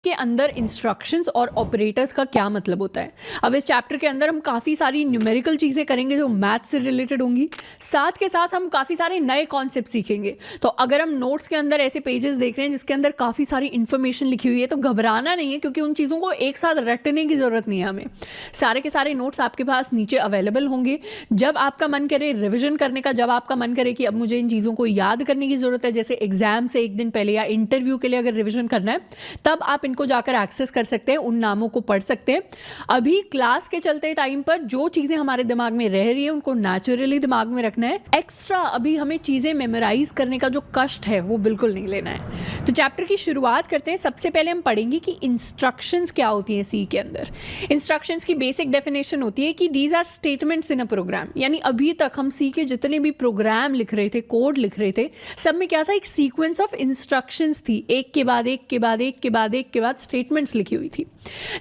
के अंदर इंस्ट्रक्शंस और ऑपरेटर्स का क्या मतलब होता है। अब इस चैप्टर के अंदर हम काफ़ी सारी न्यूमेरिकल चीज़ें करेंगे जो मैथ से रिलेटेड होंगी, साथ के साथ हम काफ़ी सारे नए कॉन्सेप्ट सीखेंगे। तो अगर हम नोट्स के अंदर ऐसे पेजेस देख रहे हैं जिसके अंदर काफ़ी सारी इन्फॉर्मेशन लिखी हुई है तो घबराना नहीं है, क्योंकि उन चीज़ों को एक साथ रटने की ज़रूरत नहीं है हमें। सारे के सारे नोट्स आपके पास नीचे अवेलेबल होंगे। जब आपका मन करे रिविजन करने का, जब आपका मन करे कि अब मुझे इन चीज़ों को याद करने की ज़रूरत है, जैसे एग्जाम से एक दिन पहले या इंटरव्यू के लिए अगर रिविजन करना है, तब आप इनको जाकर एक्सेस कर सकते हैं, उन नामों को पढ़ सकते हैं। अभी क्लास के चलते टाइम पर जो चीज़ें हमारे दिमाग में रह रही है उनको नेचुरली दिमाग में रखना है। एक्स्ट्रा अभी हमें चीज़ें मेमोराइज करने का जो कष्ट है वो बिल्कुल नहीं लेना है। तो चैप्टर की शुरुआत करते हैं। सबसे पहले हम पढ़ेंगे कि इंस्ट्रक्शंस क्या होती हैं सी के अंदर। इंस्ट्रक्शंस की बेसिक डेफिनेशन होती है कि these are statements in a program. यानी अभी तक हम सी के जितने भी प्रोग्राम लिख रहे थे, कोड लिख रहे थे, सब में क्या था, एक सीक्वेंस ऑफ इंस्ट्रक्शंस थी, एक के बाद एक के बाद एक के बाद एक के बाद स्टेटमेंट्स लिखी हुई थी।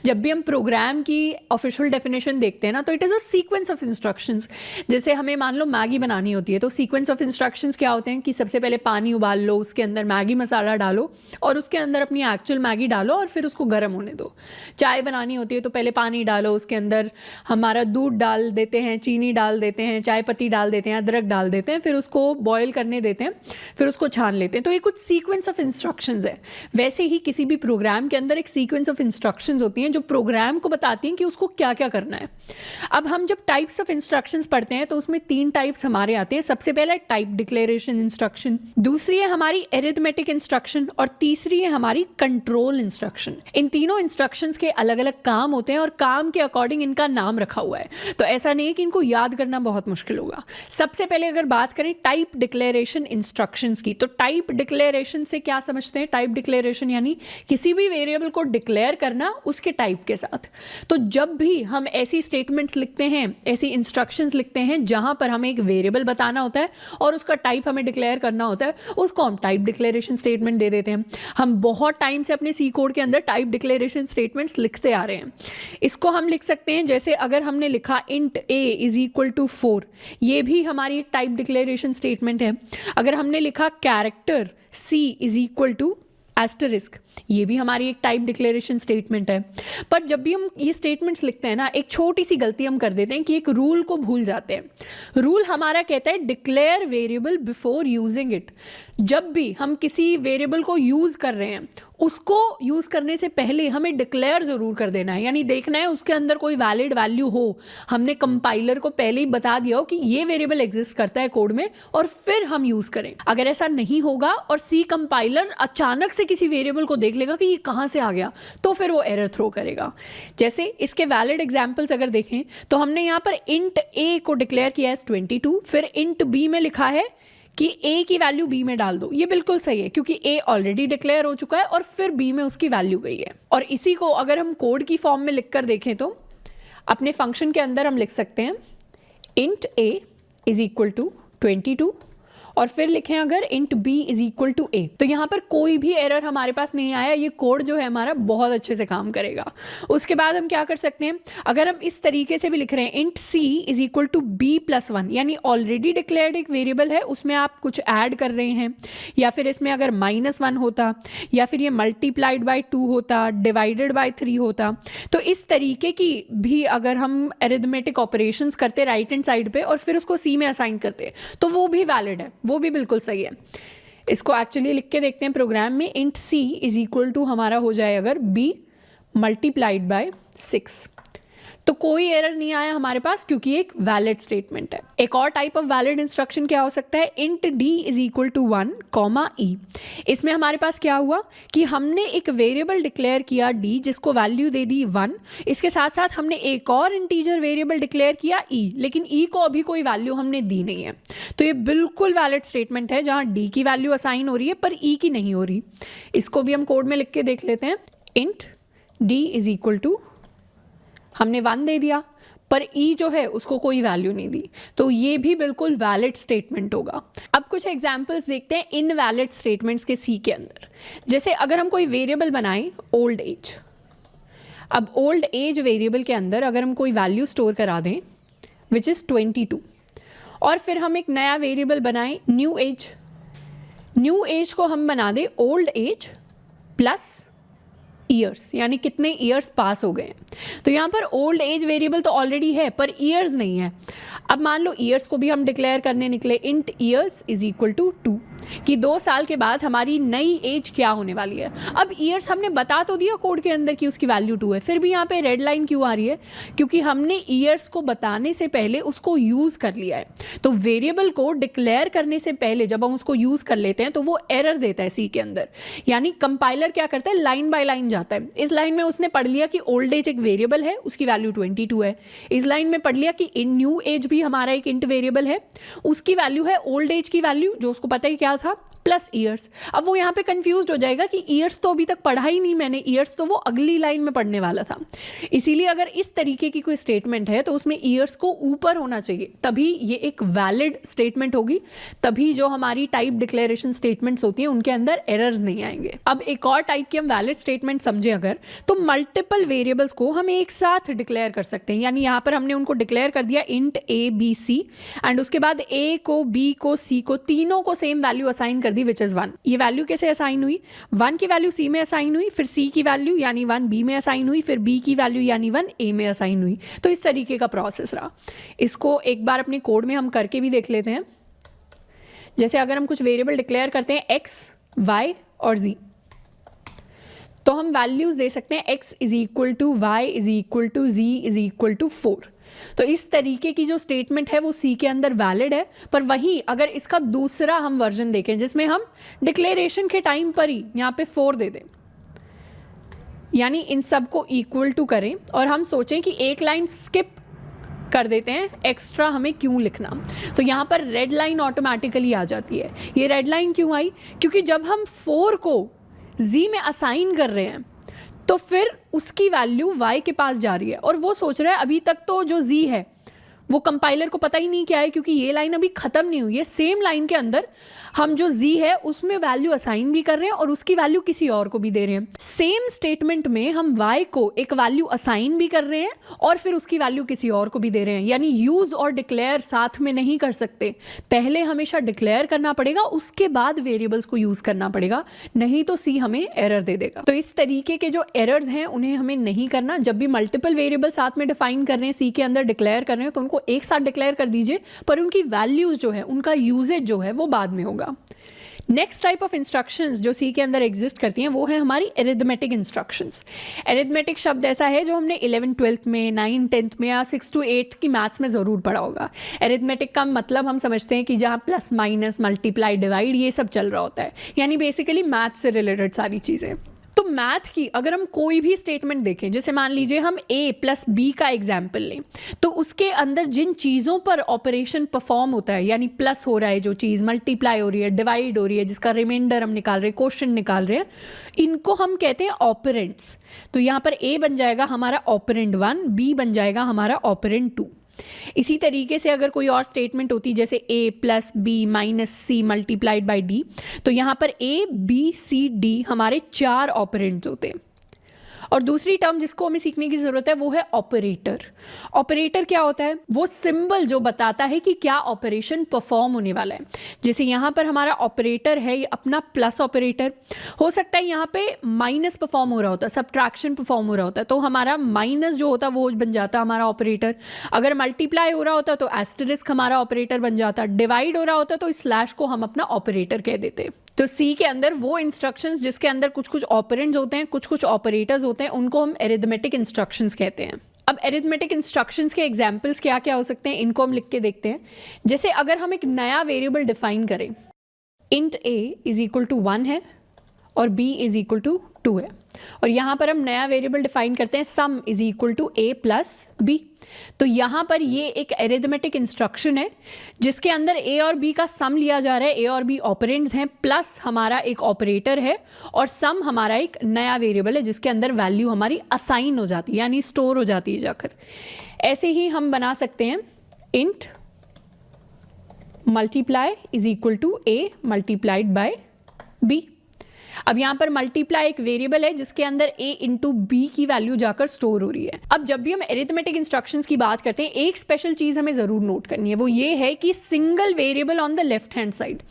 जब भी हम प्रोग्राम की ऑफिशियल डेफिनेशन देखते हैं ना, तो it is a sequence of instructions. जैसे हमें मान लो मैगी बनानी होती है, तो सीक्वेंस ऑफ इंस्ट्रक्शंस क्या होते हैं कि सबसे पहले पानी उबाल लो, उसके अंदर मैगी मसाला डालो और उसके अंदर अपनी एक्चुअल मैगी डालो और फिर उसको गर्म होने दो। चाय बनानी होती है तो पहले पानी डालो, उसके अंदर हमारा दूध डाल देते हैं, चीनी डाल देते हैं, चाय पत्ती डाल देते हैं, अदरक डाल देते हैं, फिर उसको बॉयल करने देते हैं, फिर उसको छान लेते हैं। तो ये कुछ सीक्वेंस ऑफ इंस्ट्रक्शंस है। वैसे ही किसी भी प्रोग्राम के अंदर एक सीक्वेंस ऑफ इंस्ट्रक्शंस होती हैं जो प्रोग्राम को बताती हैं कि उसको क्या क्या करना है। अब हम जब टाइप्स ऑफ इंस्ट्रक्शंस पढ़ते हैं तो उसमें 3 टाइप्स हमारे आते हैं। सबसे पहला है टाइप डिक्लेरेशन इंस्ट्रक्शन, दूसरी है हमारी एरिथमेटिक इंस्ट्रक्शन और तीसरी है हमारी कंट्रोल इंस्ट्रक्शन। इन तीनों इंस्ट्रक्शंस के अलग अलग काम होते हैं और काम के अकॉर्डिंग इनका नाम रखा हुआ है। तो ऐसा नहीं है कि इनको याद करना बहुत मुश्किल होगा। सबसे पहले अगर बात करें टाइप डिक्लेरेशन इंस्ट्रक्शंस की, तो टाइप डिक्लेरेशन से क्या समझते हैं? टाइप डिक्लेरेशन यानी किसी भी वेरिएबल को डिक्लेयर करना उसके टाइप के साथ। तो जब भी हम ऐसी स्टेटमेंट्स लिखते हैं, ऐसी इंस्ट्रक्शंस लिखते हैं जहां पर हमें एक वेरिएबल बताना होता है और उसका टाइप हमें डिक्लेयर करना होता है, उसको हम टाइप डिक्लेरेशन स्टेटमेंट दे देते हैं। हम बहुत टाइम से अपने सी कोड के अंदर टाइप डिक्लेरेशन स्टेटमेंट्स लिखते आ रहे हैं। इसको हम लिख सकते हैं, जैसे अगर हमने लिखा int a is equal to 4, ये भी हमारी एक टाइप डिक्लेरेशन स्टेटमेंट है। अगर हमने लिखा character c is equal to asterisk, ये भी हमारी एक टाइप डिक्लेरेशन स्टेटमेंट है। पर जब भी हम ये स्टेटमेंट्स लिखते हैं ना, एक छोटी सी गलती हम कर देते हैं कि एक रूल को भूल जाते हैं। रूल हमारा कहता है declare variable before using it. जब भी हम किसी वेरिएबल को यूज कर रहे हैं, उसको यूज करने से पहले हमें डिक्लेयर जरूर कर देना है, यानी देखना है उसके अंदर कोई वैलिड वैल्यू हो। हमने कंपाइलर को पहले ही बता दिया हो कि ये वेरिएबल एग्जिस्ट करता है कोड में, और फिर हम यूज करें। अगर ऐसा नहीं होगा और सी कंपाइलर अचानक से किसी वेरिएबल को देख लेगा कि ये कहां से आ गया, तो फिर वो एरर थ्रो करेगा। जैसे इसके वैलिड एग्जांपल्स अगर देखें तो हमने यहां पर इंट a को डिक्लेयर किया है 22, फिर इंट b में लिखा है कि a की वैल्यू b में डाल दो। ये बिल्कुल सही है क्योंकि a ऑलरेडी डिक्लेयर हो चुका है और फिर b में उसकी वैल्यू गई है। और इसी को अगर हम कोड की फॉर्म में लिखकर देखें तो अपने फंक्शन के अंदर हम लिख सकते हैं int a is equal to 22 और फिर लिखें अगर int b is equal to a, तो यहाँ पर कोई भी एरर हमारे पास नहीं आया। ये कोड जो है हमारा बहुत अच्छे से काम करेगा। उसके बाद हम क्या कर सकते हैं, अगर हम इस तरीके से भी लिख रहे हैं int c is equal to b plus 1, यानी ऑलरेडी डिक्लेयर्ड एक वेरिएबल है, उसमें आप कुछ ऐड कर रहे हैं, या फिर इसमें अगर -1 होता, या फिर ये मल्टीप्लाइड बाई 2 होता, डिवाइडेड बाई 3 होता, तो इस तरीके की भी अगर हम एरिथमेटिक ऑपरेशंस करते राइट हैंड साइड पे और फिर उसको c में असाइन करते, तो वो भी वैलिड है, वो भी बिल्कुल सही है। इसको एक्चुअली लिख के देखते हैं प्रोग्राम में। Int c is equal to हमारा हो जाए अगर b मल्टीप्लाइड बाय 6, तो कोई एरर नहीं आया हमारे पास क्योंकि एक वैलिड स्टेटमेंट है। एक और टाइप ऑफ वैलिड इंस्ट्रक्शन क्या हो सकता है, int d is equal to 1 comma e। इसमें हमारे पास क्या हुआ कि हमने एक वेरिएबल डिक्लेयर किया d जिसको वैल्यू दे दी 1, इसके साथ साथ हमने एक और इंटीजर वेरिएबल डिक्लेयर किया e, लेकिन e को अभी कोई वैल्यू हमने दी नहीं है। तो ये बिल्कुल वैलिड स्टेटमेंट है जहां d की वैल्यू असाइन हो रही है पर e की नहीं हो रही। इसको भी हम कोड में लिख के देख लेते हैं। Int d is equal to, हमने 1 दे दिया पर e जो है उसको कोई वैल्यू नहीं दी, तो ये भी बिल्कुल वैलिड स्टेटमेंट होगा। अब कुछ एग्जांपल्स देखते हैं इनवैलिड स्टेटमेंट्स के सी के अंदर। जैसे अगर हम कोई वेरिएबल बनाएं ओल्ड एज, अब ओल्ड एज वेरिएबल के अंदर अगर हम कोई वैल्यू स्टोर करा दें विच इज़ 22, और फिर हम एक नया वेरिएबल बनाएं न्यू एज, न्यू एज को हम बना दें ओल्ड एज प्लस ईयर्स, यानी कितने ईयर्स पास हो गए हैं। तो यहाँ पर ओल्ड एज वेरिएबल तो ऑलरेडी है पर ईयर्स नहीं है। अब मान लो ईयर्स को भी हम डिक्लेयर करने निकले, int years is equal to 2, कि 2 साल के बाद हमारी नई एज क्या होने वाली है। अब ईयर्स हमने बता तो दिया कोड के अंदर कि उसकी वैल्यू 2 है, फिर भी यहाँ पे रेड लाइन क्यों आ रही है? क्योंकि हमने ईयर्स को बताने से पहले उसको यूज़ कर लिया है। तो वेरिएबल को डिक्लेयर करने से पहले जब हम उसको यूज़ कर लेते हैं तो वो एरर देता है सी के अंदर, यानी कंपाइलर क्या करता है, लाइन बाय लाइन जाता है। इस लाइन में उसने पढ़ लिया कि ओल्ड एज एक वेरिएबल है, उसकी वैल्यू 22 है। इस लाइन में पढ़ लिया कि इन न्यू एज भी हमारा एक इंट वेरिएबल है, उसकी वैल्यू है ओल्ड एज की वैल्यू जो उसको पता है क्या था, प्लस ईयर्स। अब वो यहाँ पे कंफ्यूज हो जाएगा कि ईयर्स तो अभी तक पढ़ा ही नहीं मैंने, ईयर्स तो वो अगली लाइन में पढ़ने वाला था। इसीलिए अगर इस तरीके की कोई स्टेटमेंट है तो उसमें ईयर्स को ऊपर होना चाहिए, तभी ये एक वैलिड स्टेटमेंट होगी, तभी जो हमारी टाइप डिक्लेरेशन स्टेटमेंट्स होती हैं उनके अंदर एरर्स नहीं आएंगे। अब एक और टाइप की हम वैलिड स्टेटमेंट समझे अगर, तो मल्टीपल वेरिएबल्स को हम एक साथ डिक्लेयर कर सकते हैं। यानी यहाँ पर हमने उनको डिक्लेयर कर दिया int A B C, and उसके बाद ए को, बी को, सी को, तीनों को same value assign the which is 1। ये वैल्यू कैसे असाइन हुई? 1 की वैल्यू सी में असाइन हुई, फिर सी की वैल्यू यानी 1 बी में असाइन हुई, फिर बी की वैल्यू यानी 1 ए में असाइन हुई। तो इस तरीके का प्रोसेस रहा। इसको एक बार अपने कोड में हम करके भी देख लेते हैं। जैसे अगर हम कुछ वेरिएबल डिक्लेयर करते हैं x, y और z, तो हम वैल्यूज दे सकते हैं x is equal to Y is equal to z is equal to 4। तो इस तरीके की जो स्टेटमेंट है वो सी के अंदर वैलिड है। पर वहीं अगर इसका दूसरा हम वर्जन देखें जिसमें हम डिक्लेरेशन के टाइम पर ही यहाँ पे 4 दे दें, यानी इन सब को इक्वल टू करें और हम सोचें कि एक लाइन स्किप कर देते हैं, एक्स्ट्रा हमें क्यों लिखना, तो यहाँ पर रेड लाइन ऑटोमेटिकली आ जाती है। ये रेड लाइन क्यों आई? क्योंकि जब हम 4 को z में असाइन कर रहे हैं तो फिर उसकी वैल्यू y के पास जा रही है और वो सोच रहा है अभी तक तो जो z है वो कंपाइलर को पता ही नहीं क्या है, क्योंकि ये लाइन अभी खत्म नहीं हुई है। सेम लाइन के अंदर हम जो z है उसमें वैल्यू असाइन भी कर रहे हैं और उसकी वैल्यू किसी और को भी दे रहे हैं। सेम स्टेटमेंट में हम y को एक वैल्यू असाइन भी कर रहे हैं और फिर उसकी वैल्यू किसी और को भी दे रहे हैं। यानी यूज और डिक्लेयर साथ में नहीं कर सकते, पहले हमेशा डिक्लेयर करना पड़ेगा, उसके बाद वेरिएबल्स को यूज करना पड़ेगा, नहीं तो सी हमें एरर दे देगा। तो इस तरीके के जो एरर्स हैं उन्हें हमें नहीं करना। जब भी मल्टीपल वेरिएबल साथ में डिफाइन कर रहे हैं, सी के अंदर डिक्लेयर कर रहे हैं, तो उनको एक साथ डिक्लेयर कर दीजिए, पर उनकी वैल्यूज जो है, उनका यूजेज जो है वो बाद में होगा। नेक्स्ट टाइप ऑफ इंस्ट्रक्शंस जो सी के अंदर एग्जिस्ट करती हैं वो है हमारी एरिथमेटिक इंस्ट्रक्शंस। एरिथमेटिक शब्द ऐसा है जो हमने 11th 12th में, 9th 10th में या 6 to 8 की मैथ्स में ज़रूर पढ़ा होगा। एरिथमेटिक का मतलब हम समझते हैं कि जहाँ प्लस माइनस मल्टीप्लाई डिवाइड ये सब चल रहा होता है, यानी बेसिकली मैथ्स से रिलेटेड सारी चीज़ें। तो मैथ की अगर हम कोई भी स्टेटमेंट देखें, जैसे मान लीजिए हम a प्लस बी का एग्जाम्पल लें, तो उसके अंदर जिन चीज़ों पर ऑपरेशन परफॉर्म होता है, यानी प्लस हो रहा है जो चीज़, मल्टीप्लाई हो रही है, डिवाइड हो रही है, जिसका रिमाइंडर हम निकाल रहे हैं, क्वोशिएंट निकाल रहे हैं, इनको हम कहते हैं ऑपरेंड्स। तो यहाँ पर a बन जाएगा हमारा ऑपरेंड 1, b बन जाएगा हमारा ऑपरेंड 2। इसी तरीके से अगर कोई और स्टेटमेंट होती जैसे a plus B minus C multiplied by D, तो यहाँ पर a b c d हमारे 4 ऑपरेंड्स होते हैं। और दूसरी टर्म जिसको हमें सीखने की ज़रूरत है वो है ऑपरेटर। ऑपरेटर क्या होता है? वो सिंबल जो बताता है कि क्या ऑपरेशन परफॉर्म होने वाला है। जैसे यहाँ पर हमारा ऑपरेटर है ये अपना प्लस ऑपरेटर, हो सकता है यहाँ पे माइनस परफॉर्म हो रहा होता है, सब्ट्रैक्शन परफॉर्म हो रहा होता है, तो हमारा माइनस जो होता है वो बन जाता हमारा ऑपरेटर। अगर मल्टीप्लाई हो रहा होता तो एस्टरिस्क हमारा ऑपरेटर बन जाता, डिवाइड हो रहा होता तो स्लैश को हम अपना ऑपरेटर कह देते। तो सी के अंदर वो इंस्ट्रक्शंस जिसके अंदर कुछ कुछ ऑपरेंड्स होते हैं, कुछ कुछ ऑपरेटर्स होते हैं, उनको हम एरिथमेटिक इंस्ट्रक्शंस कहते हैं। अब एरिथमेटिक इंस्ट्रक्शंस के एग्जांपल्स क्या क्या हो सकते हैं, इनको हम लिख के देखते हैं। जैसे अगर हम एक नया वेरिएबल डिफाइन करें, int a is equal to 1 है और b इज इक्वल टू 2 है, और यहाँ पर हम नया वेरिएबल डिफाइन करते हैं sum is equal to a plus b। तो यहाँ पर ये एक एरिथमेटिक इंस्ट्रक्शन है जिसके अंदर a और b का सम लिया जा रहा है, a और b ऑपरेंड्स हैं, प्लस हमारा एक ऑपरेटर है और सम हमारा एक नया वेरिएबल है जिसके अंदर वैल्यू हमारी असाइन हो जाती है, यानी स्टोर हो जाती है जाकर। ऐसे ही हम बना सकते हैं int multiply is equal to a multiplied by b। अब यहाँ पर मल्टीप्लाई एक वेरिएबल है जिसके अंदर a इंटू बी की वैल्यू जाकर स्टोर हो रही है। अब जब भी हम एरिथमेटिक इंस्ट्रक्शंस की बात करते हैं, एक स्पेशल चीज हमें जरूर नोट करनी है, वो ये है कि single variable on the left hand side.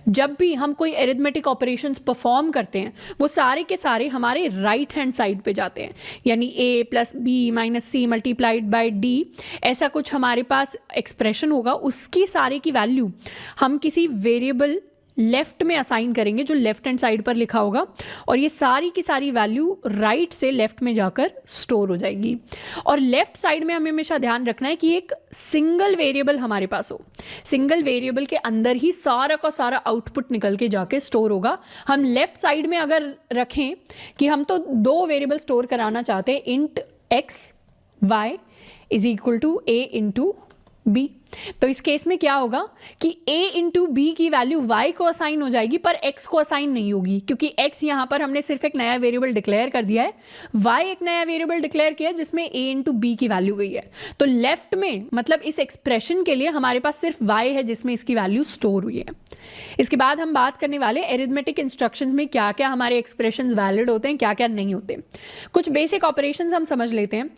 जब भी हम कोई एरिथमेटिक ऑपरेशंस परफॉर्म करते हैं वो सारे के सारे हमारे राइट हैंड साइड पे जाते हैं, यानी a plus B minus C multiplied by D, ऐसा कुछ हमारे पास एक्सप्रेशन होगा। उसकी सारे की वैल्यू हम किसी वेरिएबल लेफ्ट में असाइन करेंगे जो लेफ्ट हैंड साइड पर लिखा होगा, और ये सारी की सारी वैल्यू राइट से लेफ्ट में जाकर स्टोर हो जाएगी। और लेफ्ट साइड में हमें हमेशा ध्यान रखना है कि एक सिंगल वेरिएबल हमारे पास हो, सिंगल वेरिएबल के अंदर ही सारा का सारा आउटपुट निकल के जाके स्टोर होगा। हम लेफ्ट साइड में अगर रखें कि हम तो दो वेरिएबल स्टोर कराना चाहते हैं, int X Y is equal to A into B, तो इस केस में क्या होगा कि a इंटू बी की वैल्यू y को असाइन हो जाएगी पर x को असाइन नहीं होगी, क्योंकि x यहाँ पर हमने सिर्फ एक नया वेरिएबल डिक्लेयर कर दिया है, y एक नया वेरिएबल डिक्लेयर किया है जिसमें a इंटू बी की वैल्यू गई है। तो लेफ्ट में मतलब इस एक्सप्रेशन के लिए हमारे पास सिर्फ y है जिसमें इसकी वैल्यू स्टोर हुई है। इसके बाद हम बात करने वाले एरिथमेटिक इंस्ट्रक्शंस में क्या क्या हमारे एक्सप्रेशंस वैलिड होते हैं, क्या क्या नहीं होते। कुछ बेसिक ऑपरेशंस हम समझ लेते हैं।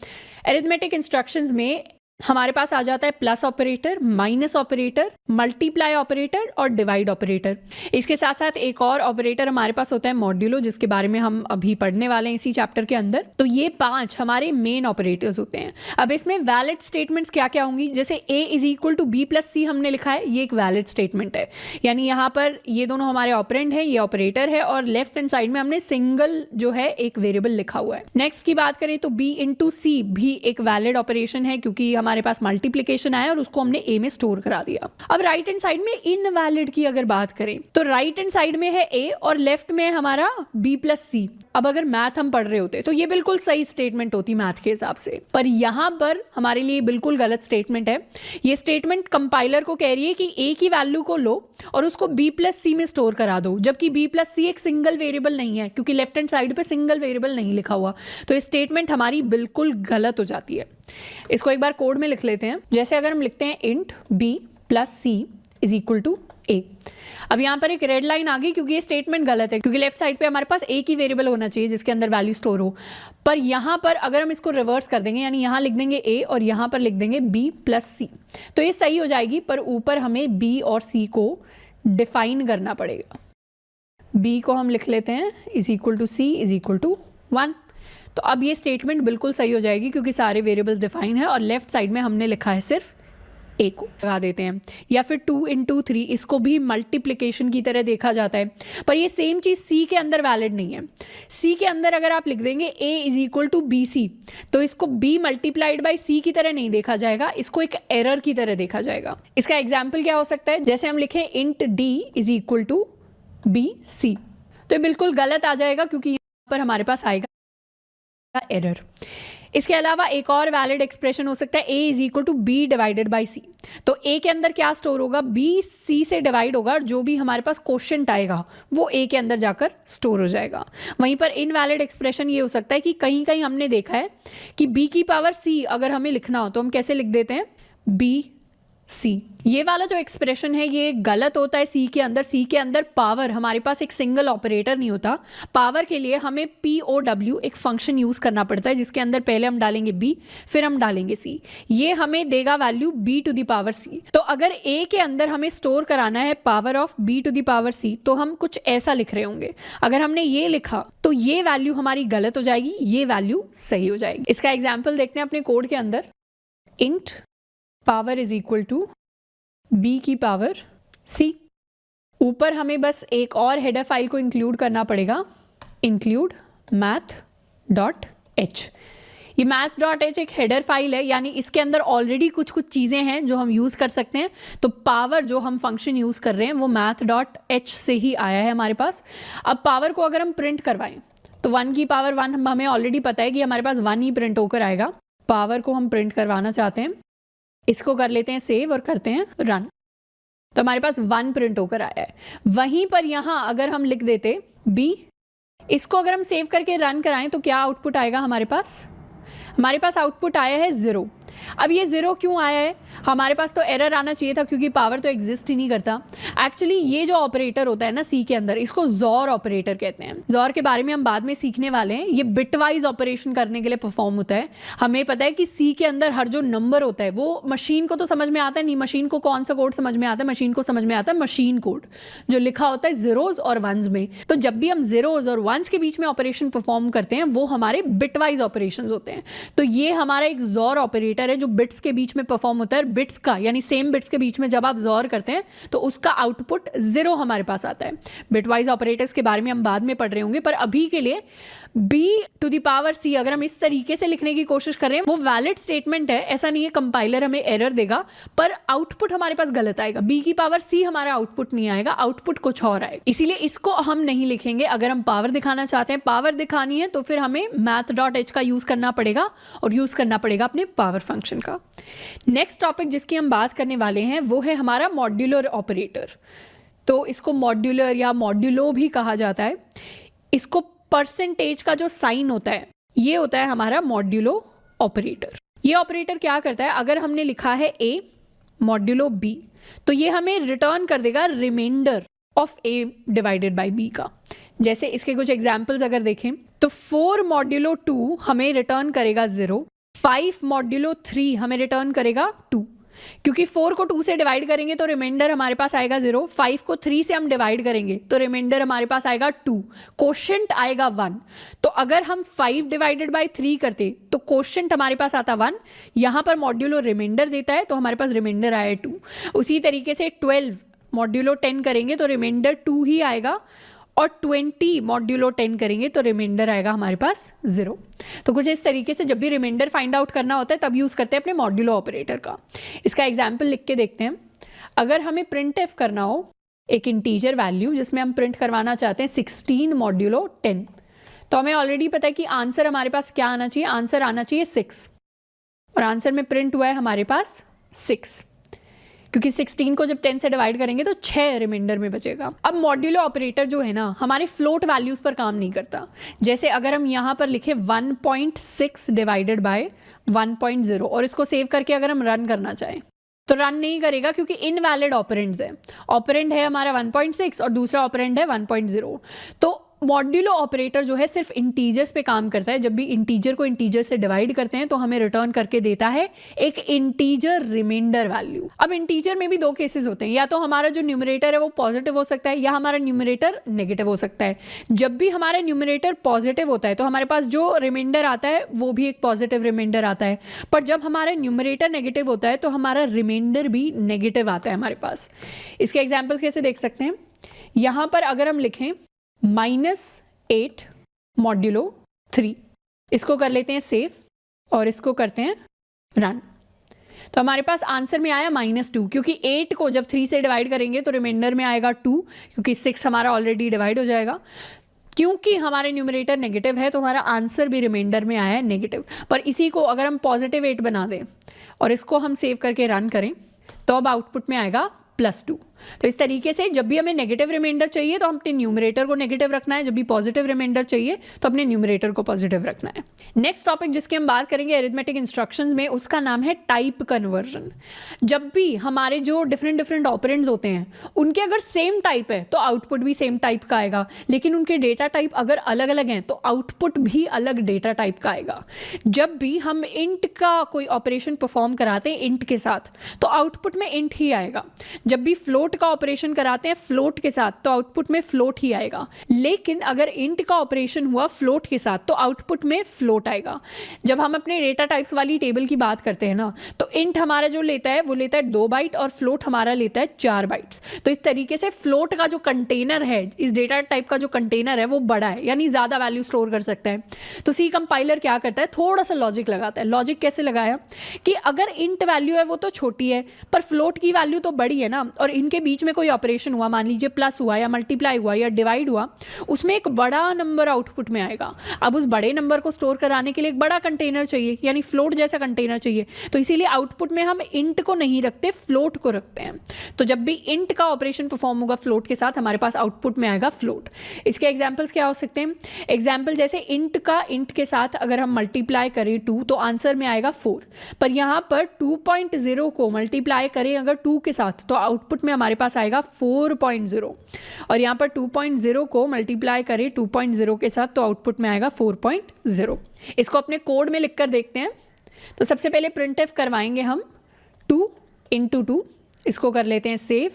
एरिथमेटिक इंस्ट्रक्शंस में हमारे पास आ जाता है plus operator, minus operator, multiply operator और डिवाइड ऑपरेटर। इसके साथ साथ एक और ऑपरेटर हमारे पास होता है मॉड्यूलो, जिसके बारे में हम अभी पढ़ने वाले हैं इसी चैप्टर के अंदर। तो ये 5 हमारे मेन ऑपरेटर्स होते हैं। अब इसमें वैलिड स्टेटमेंट्स क्या क्या होंगी, जैसे a is equal to B plus C हमने लिखा है, ये एक वैलिड स्टेटमेंट है, यानी यहाँ पर ये दोनों हमारे ऑपरेंड है, ये ऑपरेटर है, और लेफ्ट हैंड साइड में हमने सिंगल जो है एक वेरिएबल लिखा हुआ है। नेक्स्ट की बात करें तो b इंटू सी भी एक वैलिड ऑपरेशन है, क्योंकि हमारे पास मल्टीप्लिकेशन आया और उसको हमने a में स्टोर करा दिया। अब राइट हैंड साइड में इनवैलिड की अगर बात करें तो राइट हैंड साइड में है a और लेफ्ट में हमारा b प्लस सी। अब अगर मैथ हम पढ़ रहे होते तो ये बिल्कुल सही स्टेटमेंट होती मैथ के हिसाब से, पर यहां पर हमारे लिए बिल्कुल गलत स्टेटमेंट है। ये स्टेटमेंट कंपाइलर को कह रही है कि a की वैल्यू को लो और उसको b प्लस सी में स्टोर करा दो, जबकि b प्लस सी एक सिंगल वेरिएबल नहीं है, क्योंकि लेफ्ट हैंड साइड पे सिंगल वेरिएबल नहीं लिखा हुआ। तो ये स्टेटमेंट हमारी बिल्कुल गलत हो जाती है। इसको एक बार कोड में लिख लेते हैं। जैसे अगर हम लिखते हैं int b plus C is equal to a। अब यहाँ पर एक रेड लाइन आ गई क्योंकि ये स्टेटमेंट गलत है, क्योंकि लेफ्ट साइड पे हमारे पास एक ही वेरिएबल होना चाहिए जिसके अंदर वैल्यू स्टोर हो। पर यहाँ पर अगर हम इसको रिवर्स कर देंगे, यानी यहाँ लिख देंगे a और यहाँ पर लिख देंगे b प्लस सी, तो ये सही हो जाएगी। पर ऊपर हमें b और c को डिफाइन करना पड़ेगा। b को हम लिख लेते हैं is equal to C is equal to 1। तो अब ये स्टेटमेंट बिल्कुल सही हो जाएगी क्योंकि सारे वेरिएबल्स डिफाइन है और लेफ्ट साइड में हमने लिखा है सिर्फ a को लगा देते हैं। या फिर 2 इंटू 3, इसको भी मल्टीप्लिकेशन की तरह देखा जाता है, पर ये सेम चीज़ c के अंदर वैलिड नहीं है। c के अंदर अगर आप लिख देंगे a is equal to B C, तो इसको b मल्टीप्लाइड बाई c की तरह नहीं देखा जाएगा, इसको एक एरर की तरह देखा जाएगा। इसका एग्जाम्पल क्या हो सकता है, जैसे हम लिखें int d is equal to B C, तो ये बिल्कुल गलत आ जाएगा क्योंकि यहाँ पर हमारे पास आएगा एरर। इसके अलावा एक और वैलिड एक्सप्रेशन हो सकता है a is equal to B divided by C. तो a के अंदर क्या स्टोर होगा, b c से डिवाइड होगा और जो भी हमारे पास क्वोशिएंट आएगा वो a के अंदर जाकर स्टोर हो जाएगा। वहीं पर इनवैलिड एक्सप्रेशन ये हो सकता है कि कहीं कहीं हमने देखा है कि b की पावर c अगर हमें लिखना हो तो हम कैसे लिख देते हैं, b c। ये वाला जो एक्सप्रेशन है ये गलत होता है c के अंदर। c के अंदर पावर हमारे पास एक सिंगल ऑपरेटर नहीं होता। पावर के लिए हमें POW एक फंक्शन यूज करना पड़ता है जिसके अंदर पहले हम डालेंगे b फिर हम डालेंगे c। ये हमें देगा value b to the power c। तो अगर a के अंदर हमें स्टोर कराना है power of b to the power c, तो हम कुछ ऐसा लिख रहे होंगे। अगर हमने ये लिखा तो ये वैल्यू हमारी गलत हो जाएगी, ये वैल्यू सही हो जाएगी। इसका एग्जाम्पल देखते हैं अपने कोड के अंदर। Int power is equal to b की पावर c। ऊपर हमें बस एक और हेडर फाइल को इंक्लूड करना पड़ेगा, इंक्लूड math.h। ये math.h एक हेडर फाइल है, यानी इसके अंदर ऑलरेडी कुछ कुछ चीज़ें हैं जो हम यूज़ कर सकते हैं। तो पावर जो हम फंक्शन यूज़ कर रहे हैं वो math.h से ही आया है हमारे पास। अब पावर को अगर हम प्रिंट करवाएं तो 1 की पावर 1 हमें ऑलरेडी पता है कि हमारे पास 1 ही प्रिंट होकर आएगा। पावर को हम प्रिंट करवाना चाहते हैं, इसको कर लेते हैं सेव और करते हैं रन, तो हमारे पास 1 प्रिंट होकर आया है। वहीं पर यहाँ अगर हम लिख देते b, इसको अगर हम सेव करके रन कराएं तो क्या आउटपुट आएगा हमारे पास आउटपुट आया है 0। अब ये 0 क्यों आया है? हमारे पास तो एरर आना चाहिए था क्योंकि पावर तो एग्जिस्ट ही नहीं करता। एक्चुअली ये जो ऑपरेटर होता है ना सी के अंदर, इसको जॉर ऑपरेटर कहते हैं। जॉर के बारे में हम बाद में सीखने वाले हैं। ये बिटवाइज ऑपरेशन करने के लिए परफॉर्म होता है। हमें पता है कि सी के अंदर हर जो नंबर होता है वो मशीन को तो समझ में आता है नहीं, मशीन को कौन सा कोड समझ में आता है? मशीन को समझ में आता है मशीन कोड जो लिखा होता है जीरोज और वंस में। तो जब भी हम जीरोज और वंस के बीच में ऑपरेशन परफॉर्म करते हैं वो हमारे बिटवाइज ऑपरेशंस होते हैं। तो ये हमारा एक जॉर ऑपरेटर है जो बिट्स के बीच में परफॉर्म होता है। बिट्स का यानी सेम बिट्स के बीच में जब आप जॉर करते हैं तो उसका आउटपुट 0 हमारे पास आता है। बिटवाइज ऑपरेटर्स के बारे में हम बाद में पढ़ रहे होंगे, पर अभी के लिए b⁻c अगर हम इस तरीके से लिखने की कोशिश कर रहे हैं वो वैलिड स्टेटमेंट है। ऐसा नहीं है कंपाइलर हमें एरर देगा पर आउटपुट हमारे पास गलत आएगा। b⁻c हमारा आउटपुट नहीं आएगा, आउटपुट कुछ और आएगा। इसीलिए इसको हम नहीं लिखेंगे। अगर हम पावर दिखाना चाहते हैं, पावर दिखानी है तो फिर हमें math.h का यूज करना पड़ेगा और यूज करना पड़ेगा अपने पावर फंक्शन का। नेक्स्ट टॉपिक जिसकी हम बात करने वाले हैं वो है हमारा मॉड्यूलर ऑपरेटर। तो इसको मॉड्यूलर या मॉड्यूलो भी कहा जाता है। इसको परसेंटेज का जो साइन होता है ये होता है हमारा मॉड्यूलो ऑपरेटर। ये ऑपरेटर क्या करता है? अगर हमने लिखा है a मॉड्यूलो b तो ये हमें रिटर्न कर देगा remainder of a divided by b का। जैसे इसके कुछ एग्जांपल्स अगर देखें तो 4 मॉड्यूलो 2 हमें रिटर्न करेगा 0, 5 मॉड्यूलो 3 हमें रिटर्न करेगा 2। क्योंकि 4 को 2 से डिवाइड करेंगे तो रिमाइंडर हमारे पास आएगा 0, 5 को 3 से हम डिवाइड करेंगे तो रिमाइंडर हमारे पास आएगा 2, कोशेंट आएगा 1। तो अगर हम 5 डिवाइडेड बाय 3 करते तो कोशेंट हमारे पास आता 1, यहाँ पर मॉड्यूलो रिमाइंडर देता है तो हमारे पास रिमाइंडर आया 2। उसी तरीके से 12 मॉड्यूलो 10 करेंगे तो रिमाइंडर 2 ही आएगा और 20 मॉड्यूलो 10 करेंगे तो रिमाइंडर आएगा हमारे पास 0। तो कुछ इस तरीके से जब भी रिमाइंडर फाइंड आउट करना होता है तब यूज़ करते हैं अपने मॉड्यूलो ऑपरेटर का। इसका एग्जाम्पल लिख के देखते हैं। अगर हमें प्रिंट एफ करना हो एक इंटीजर वैल्यू जिसमें हम प्रिंट करवाना चाहते हैं 16 मॉड्यूलो 10, तो हमें ऑलरेडी पता है कि आंसर हमारे पास क्या आना चाहिए? आंसर आना चाहिए 6 और आंसर में प्रिंट हुआ है हमारे पास 6 क्योंकि 16 को जब 10 से डिवाइड करेंगे तो 6 रिमाइंडर में बचेगा। अब मॉड्यूलो ऑपरेटर जो है ना हमारे फ्लोट वैल्यूज पर काम नहीं करता। जैसे अगर हम यहाँ पर लिखे 1.6 डिवाइडेड बाय 1.0 और इसको सेव करके अगर हम रन करना चाहें तो रन नहीं करेगा क्योंकि इनवैलिड ऑपरेंड्स है। ऑपरेंड है हमारा 1.6 और दूसरा ऑपरेंड है 1.0। तो मॉड्यूलो ऑपरेटर जो है सिर्फ इंटीजर्स पे काम करता है। जब भी इंटीजर को इंटीजर से डिवाइड करते हैं तो हमें रिटर्न करके देता है एक इंटीजर रिमाइंडर वैल्यू। अब इंटीजर में भी 2 केसेस होते हैं, या तो हमारा जो न्यूमरेटर है वो पॉजिटिव हो सकता है या हमारा न्यूमरेटर नेगेटिव हो सकता है। जब भी हमारा न्यूमरेटर पॉजिटिव होता है तो हमारे पास जो रिमाइंडर आता है वो भी एक पॉजिटिव रिमाइंडर आता है, पर जब हमारा न्यूमरेटर नेगेटिव होता है तो हमारा रिमाइंडर भी नेगेटिव आता है हमारे पास। इसके एग्जाम्पल्स कैसे देख सकते हैं? यहाँ पर अगर हम लिखें -8 मॉड्यूलो 3, इसको कर लेते हैं सेव और इसको करते हैं रन, तो हमारे पास आंसर में आया -2 क्योंकि 8 को जब 3 से डिवाइड करेंगे तो रिमाइंडर में आएगा 2 क्योंकि 6 हमारा ऑलरेडी डिवाइड हो जाएगा। क्योंकि हमारे न्यूमरेटर नेगेटिव है तो हमारा आंसर भी रिमाइंडर में आया है नेगेटिव। पर इसी को अगर हम पॉजिटिव 8 बना दें और इसको हम सेव करके रन करें तो अब आउटपुट में आएगा +2। तो इस तरीके से जब भी हमें नेगेटिव रिमाइंडर चाहिए तो हम अपने न्यूमरेटर को नेगेटिव रखना है, जब भी पॉजिटिव रिमाइंडर चाहिए तो अपने न्यूमरेटर को पॉजिटिव रखना है। नेक्स्ट टॉपिक जिसकी हम बात करेंगे अरिथमेटिक इंस्ट्रक्शंस में, उसका नाम है टाइप कन्वर्जन। जब भी हमारे जो डिफरेंट ऑपरेंड्स होते हैं उनके अगर सेम टाइप है तो आउटपुट भी सेम टाइप का आएगा, लेकिन उनके डेटा टाइप अगर अलग अलग हैं तो आउटपुट भी अलग डेटा टाइप का आएगा। जब भी हम इंट का कोई ऑपरेशन परफॉर्म कराते हैं इंट के साथ तो आउटपुट में इंट ही आएगा। जब भी फ्लोट का ऑपरेशन कराते हैं फ्लोट के साथ तो आउटपुट में फ्लोट ही आएगा। लेकिन अगर इंट का ऑपरेशन हुआ फ्लोट के साथ तो आउटपुट में फ्लोट आएगा। जब हम अपने डेटा टाइप्स वाली टेबल की बात करते हैं ना तो इंट हमारा जो लेता है वो लेता है 2 बाइट और फ्लोट हमारा लेता है 4 बाइट्स। तो इस तरीके से फ्लोट का जो कंटेनर है, इस डेटा टाइप का जो कंटेनर है वो बड़ा है, यानी ज़्यादा वैल्यू स्टोर कर सकता है। तो सी कंपाइलर क्या करता है, थोड़ा सा लॉजिक लगाता है। लॉजिक कैसे लगाया कि अगर इंट वैल्यू है वो तो छोटी है पर फ्लोट की वैल्यू तो बड़ी है ना, और इनके बीच में कोई ऑपरेशन हुआ, मान लीजिए प्लस हुआ या मल्टीप्लाई हुआ या डिवाइड हुआ, उसमें एक बड़ा नंबर आउटपुट में आएगा। अब उस बड़े नंबर को स्टोर कराने आने के लिए एक बड़ा कंटेनर चाहिए, यानी फ्लोट जैसा कंटेनर चाहिए, तो इसीलिए आउटपुट में हम इंट को नहीं रखते, फ्लोट को रखते हैं। तो जब भी इंट का ऑपरेशन परफॉर्म होगा फ्लोट के साथ, हमारे पास आउटपुट में आएगा फ्लोट। इसके एग्जाम्पल्स क्या हो सकते हैं? एग्जाम्पल जैसे इंट के साथ अगर हम मल्टीप्लाई करें 2 तो आंसर में आएगा 4, पर यहाँ पर 2.0 को मल्टीप्लाई करें अगर 2 के साथ तो आउटपुट में हमारे पास आएगा 4.0, और यहाँ पर 2.0 को मल्टीप्लाई करें 2.0 के साथ तो आउटपुट में आएगा 4.0। इसको अपने कोड में लिखकर देखते हैं। तो सबसे पहले प्रिंटएफ करवाएंगे हम 2 × 2, इसको कर लेते हैं सेव,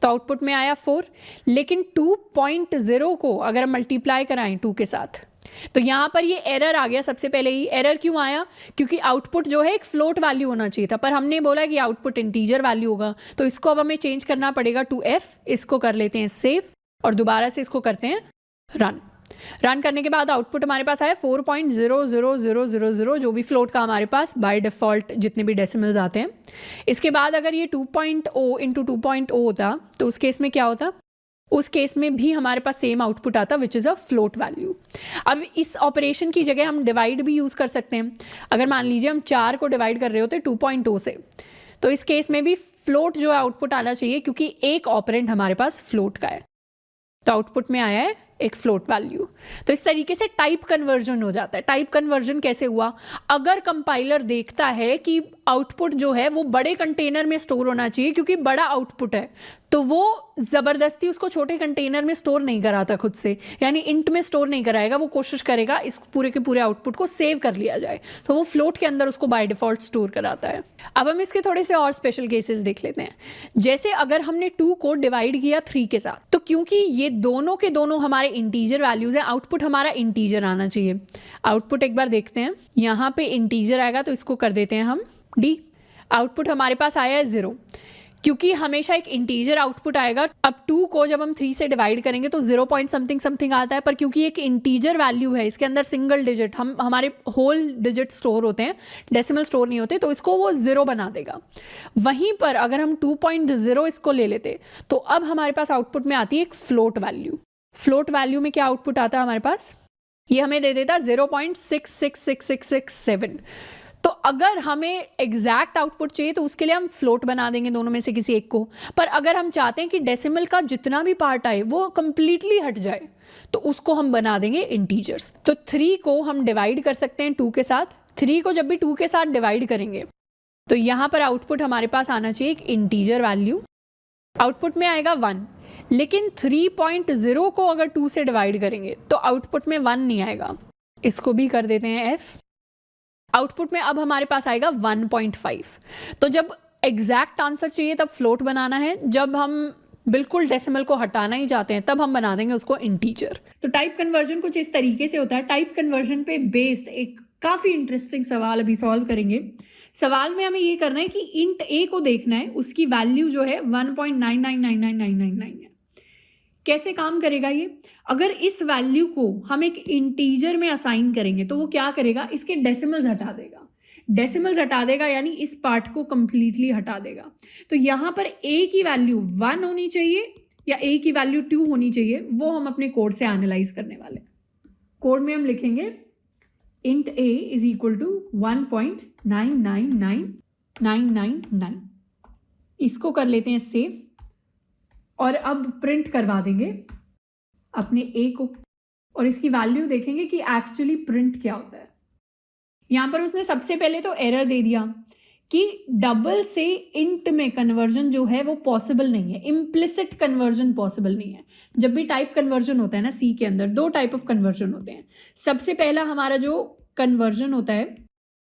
तो आउटपुट में आया 4। लेकिन 2.0 को अगर हम मल्टीप्लाई कराएं 2 के साथ तो यहाँ पर ये एरर आ गया। सबसे पहले ही एरर क्यों आया? क्योंकि आउटपुट जो है एक फ्लोट वैल्यू होना चाहिए था, पर हमने बोला कि आउटपुट इंटीजर वैल्यू होगा, तो इसको अब हमें चेंज करना पड़ेगा टू f। इसको कर लेते हैं सेव और दोबारा से इसको करते हैं रन करने के बाद आउटपुट हमारे पास आया 4.00000, जो भी फ्लोट का हमारे पास बाय डिफ़ॉल्ट जितने भी डेसिमल्स आते हैं। इसके बाद अगर ये 2.0 × 2.0 होता तो उस केस में क्या होता? उस केस में भी हमारे पास सेम आउटपुट आता which is a float value. अब इस ऑपरेशन की जगह हम डिवाइड भी यूज़ कर सकते हैं। अगर मान लीजिए हम 4 को डिवाइड कर रहे होते 2.0 से, तो इस केस में भी फ्लोट जो है आउटपुट आना चाहिए, क्योंकि एक ऑपरेंड हमारे पास फ्लोट का है, तो आउटपुट में आया है एक फ्लोट वैल्यू। तो इस तरीके से टाइप कन्वर्जन हो जाता है। टाइप कन्वर्जन कैसे हुआ? अगर कंपाइलर देखता है कि आउटपुट जो है वो बड़े कंटेनर में स्टोर होना चाहिए क्योंकि बड़ा आउटपुट है, तो वो ज़बरदस्ती उसको छोटे कंटेनर में स्टोर नहीं कराता खुद से, यानी इंट में स्टोर नहीं कराएगा। वो कोशिश करेगा इस पूरे के पूरे आउटपुट को सेव कर लिया जाए, तो वो फ्लोट के अंदर उसको बाय डिफ़ॉल्ट स्टोर कराता है। अब हम इसके थोड़े से और स्पेशल केसेस देख लेते हैं। जैसे अगर हमने 2 को डिवाइड किया 3 के साथ, तो क्योंकि ये दोनों के दोनों हमारे इंटीजर वैल्यूज़ हैं, आउटपुट हमारा इंटीजर आना चाहिए। आउटपुट एक बार देखते हैं, यहाँ पे इंटीजर आएगा तो इसको कर देते हैं हम D। आउटपुट हमारे पास आया है 0, क्योंकि हमेशा एक इंटीजर आउटपुट आएगा। अब 2 को जब हम 3 से डिवाइड करेंगे तो 0 पॉइंट समथिंग आता है, पर क्योंकि एक इंटीजर वैल्यू है, इसके अंदर सिंगल डिजिट, हमारे होल डिजिट स्टोर होते हैं, डेसिमल स्टोर नहीं होते, तो इसको वो 0 बना देगा। वहीं पर अगर हम 2.0 इसको ले लेते तो अब हमारे पास आउटपुट में आती है एक फ्लोट वैल्यू। फ्लोट वैल्यू में क्या आउटपुट आता है हमारे पास? ये हमें दे देता 0.666667। तो अगर हमें एग्जैक्ट आउटपुट चाहिए तो उसके लिए हम फ्लोट बना देंगे दोनों में से किसी एक को, पर अगर हम चाहते हैं कि डेसिमल का जितना भी पार्ट आए वो कंप्लीटली हट जाए तो उसको हम बना देंगे इंटीजर्स। तो 3 को हम डिवाइड कर सकते हैं 2 के साथ। 3 को जब भी 2 के साथ डिवाइड करेंगे तो यहाँ पर आउटपुट हमारे पास आना चाहिए एक इंटीजर वैल्यू। आउटपुट में आएगा 1, लेकिन 3.0 को अगर 2 से डिवाइड करेंगे तो आउटपुट में 1 नहीं आएगा। इसको भी कर देते हैं F। आउटपुट में अब हमारे पास आएगा 1.5। तो जब एग्जैक्ट आंसर चाहिए तब फ्लोट बनाना है, जब हम बिल्कुल डेसिमल को हटाना ही चाहते हैं तब हम बना देंगे उसको इंटीजर। तो टाइप कन्वर्जन कुछ इस तरीके से होता है। टाइप कन्वर्जन पे बेस्ड एक काफ़ी इंटरेस्टिंग सवाल अभी सॉल्व करेंगे। सवाल में हमें ये करना है कि इंट ए को देखना है, उसकी वैल्यू जो है 1.99999999 है। कैसे काम करेगा ये? अगर इस वैल्यू को हम एक इंटीजर में असाइन करेंगे तो वो क्या करेगा? इसके डेसिमल्स हटा देगा। डेसिमल्स हटा देगा यानी इस पार्ट को कंप्लीटली हटा देगा। तो यहाँ पर a की वैल्यू 1 होनी चाहिए या a की वैल्यू 2 होनी चाहिए, वो हम अपने कोड से एनालाइज करने वाले। कोड में हम लिखेंगे int a is equal to 1.999999। इसको कर लेते हैं सेव और अब प्रिंट करवा देंगे अपने a को और इसकी वैल्यू देखेंगे कि एक्चुअली प्रिंट क्या होता है। यहाँ पर उसने सबसे पहले तो एरर दे दिया कि डबल से इंट में कन्वर्जन जो है वो पॉसिबल नहीं है, इम्प्लिसिट कन्वर्जन पॉसिबल नहीं है। जब भी टाइप कन्वर्जन होता है ना सी के अंदर, 2 टाइप ऑफ कन्वर्जन होते हैं। सबसे पहला हमारा जो कन्वर्जन होता है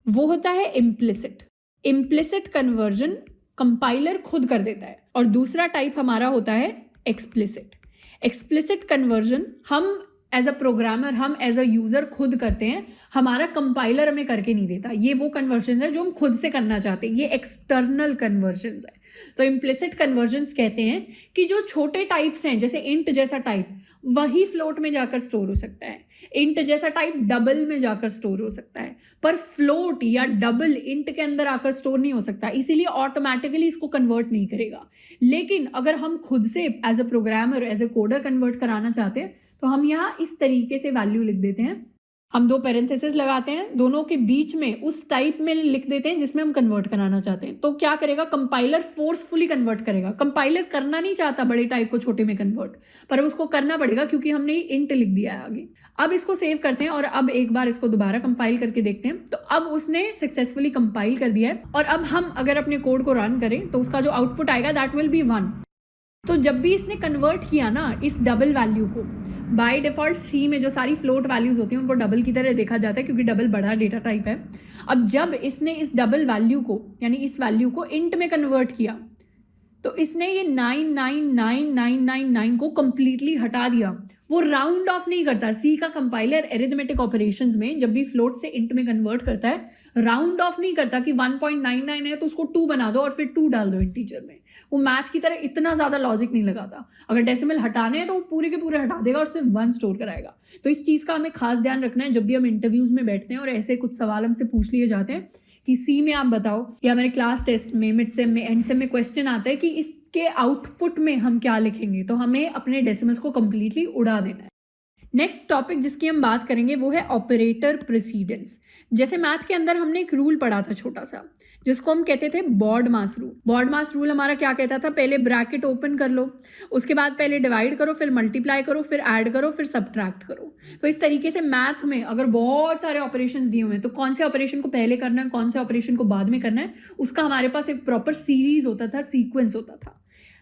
वो होता है इम्प्लिसिट। इम्प्लिसिट कन्वर्जन कंपाइलर खुद कर देता है, और दूसरा टाइप हमारा होता है एक्सप्लिसिट। एक्सप्लिसिट कन्वर्जन हम एज अ प्रोग्रामर, हम एज अ यूज़र खुद करते हैं, हमारा कंपाइलर हमें करके नहीं देता। ये वो कन्वर्जन है जो हम खुद से करना चाहते हैं, ये एक्सटर्नल कन्वर्जन है। तो इम्प्लिसिट कन्वर्जन्स कहते हैं कि जो छोटे टाइप्स हैं, जैसे इंट जैसा टाइप, वही फ्लोट में जाकर स्टोर हो सकता है। इंट जैसा टाइप डबल में जाकर स्टोर हो सकता है, पर फ्लोट या डबल इंट के अंदर आकर स्टोर नहीं हो सकता, इसीलिए ऑटोमेटिकली इसको कन्वर्ट नहीं करेगा। लेकिन अगर हम खुद से as a programmer, as a coder convert कराना चाहते हैं तो हम यहाँ इस तरीके से वैल्यू लिख देते हैं हम दो पैरेंथेसिस लगाते हैं, दोनों के बीच में उस टाइप में लिख देते हैं जिसमें हम कन्वर्ट कराना चाहते हैं। तो क्या करेगा, कंपाइलर फोर्सफुली कन्वर्ट करेगा। कंपाइलर करना नहीं चाहता बड़े टाइप को छोटे में कन्वर्ट, पर उसको करना पड़ेगा क्योंकि हमने इंट लिख दिया है आगे। अब इसको सेव करते हैं और अब एक बार इसको दोबारा कंपाइल करके देखते हैं। तो अब उसने सक्सेसफुली कंपाइल कर दिया है और अब हम अगर अपने कोड को रन करें तो उसका जो आउटपुट आएगा दैट विल बी 1। तो जब भी इसने कन्वर्ट किया ना इस डबल वैल्यू को, बाय डिफॉल्ट सी में जो सारी फ्लोट वैल्यूज होती हैं उनको डबल की तरह देखा जाता है क्योंकि डबल बड़ा डेटा टाइप है। अब जब इसने इस डबल वैल्यू को यानी इस वैल्यू को इंट में कन्वर्ट किया तो इसने ये 999999 को कंप्लीटली हटा दिया। वो राउंड ऑफ नहीं करता। सी का कंपाइलर एरिथमेटिक ऑपरेशंस में जब भी फ्लोट से इंट में कन्वर्ट करता है राउंड ऑफ नहीं करता कि 1.99 है तो उसको 2 बना दो और फिर 2 डाल दो इंटीजर में। वो मैथ की तरह इतना ज़्यादा लॉजिक नहीं लगाता। अगर डेसिमल हटाने हैं तो वो पूरे के पूरे हटा देगा और सिर्फ 1 स्टोर कराएगा। तो इस चीज़ का हमें खास ध्यान रखना है जब भी हम इंटरव्यूज़ में बैठते हैं और ऐसे कुछ सवाल हमसे पूछ लिए जाते हैं कि सी में आप बताओ, या हमारे क्लास टेस्ट में, मिड सेम में, एंड सेम में क्वेश्चन आता है कि इसके आउटपुट में हम क्या लिखेंगे, तो हमें अपने डेसिमल्स को कंप्लीटली उड़ा देना है। नेक्स्ट टॉपिक जिसकी हम बात करेंगे वो है ऑपरेटर प्रेसिडेंस। जैसे मैथ के अंदर हमने एक रूल पढ़ा था छोटा सा जिसको हम कहते थे बॉड मास रूल। बॉड मास रूल हमारा क्या कहता था, पहले ब्रैकेट ओपन कर लो, उसके बाद पहले डिवाइड करो, फिर मल्टीप्लाई करो, फिर ऐड करो, फिर सब्ट्रैक्ट करो। तो इस तरीके से मैथ में अगर बहुत सारे ऑपरेशंस दिए हुए हैं तो कौन से ऑपरेशन को पहले करना है, कौन से ऑपरेशन को बाद में करना है, उसका हमारे पास एक प्रॉपर सीरीज होता था, सीक्वेंस होता था।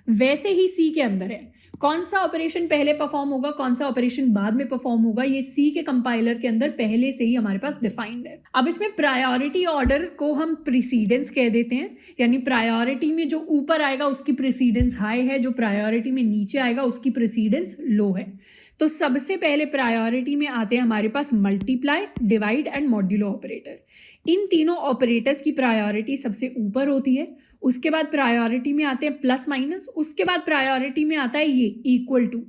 वैसे ही सी के अंदर है, कौन सा ऑपरेशन पहले परफॉर्म होगा, कौन सा ऑपरेशन बाद में परफॉर्म होगा, ये सी के कंपाइलर के अंदर पहले से ही हमारे पास डिफाइंड है। अब इसमें प्रायोरिटी ऑर्डर को हम प्रीसीडेंस कह देते हैं, यानी प्रायोरिटी में जो ऊपर आएगा उसकी प्रीसीडेंस हाई है, जो प्रायोरिटी में नीचे आएगा उसकी प्रीसीडेंस लो है। तो सबसे पहले प्रायोरिटी में आते हैं हमारे पास multiply, divide and modulo operator. इन तीनों ऑपरेटर्स की प्रायोरिटी सबसे ऊपर होती है। उसके बाद प्रायोरिटी में आते हैं प्लस माइनस, उसके बाद प्रायोरिटी में आता है ये इक्वल टू।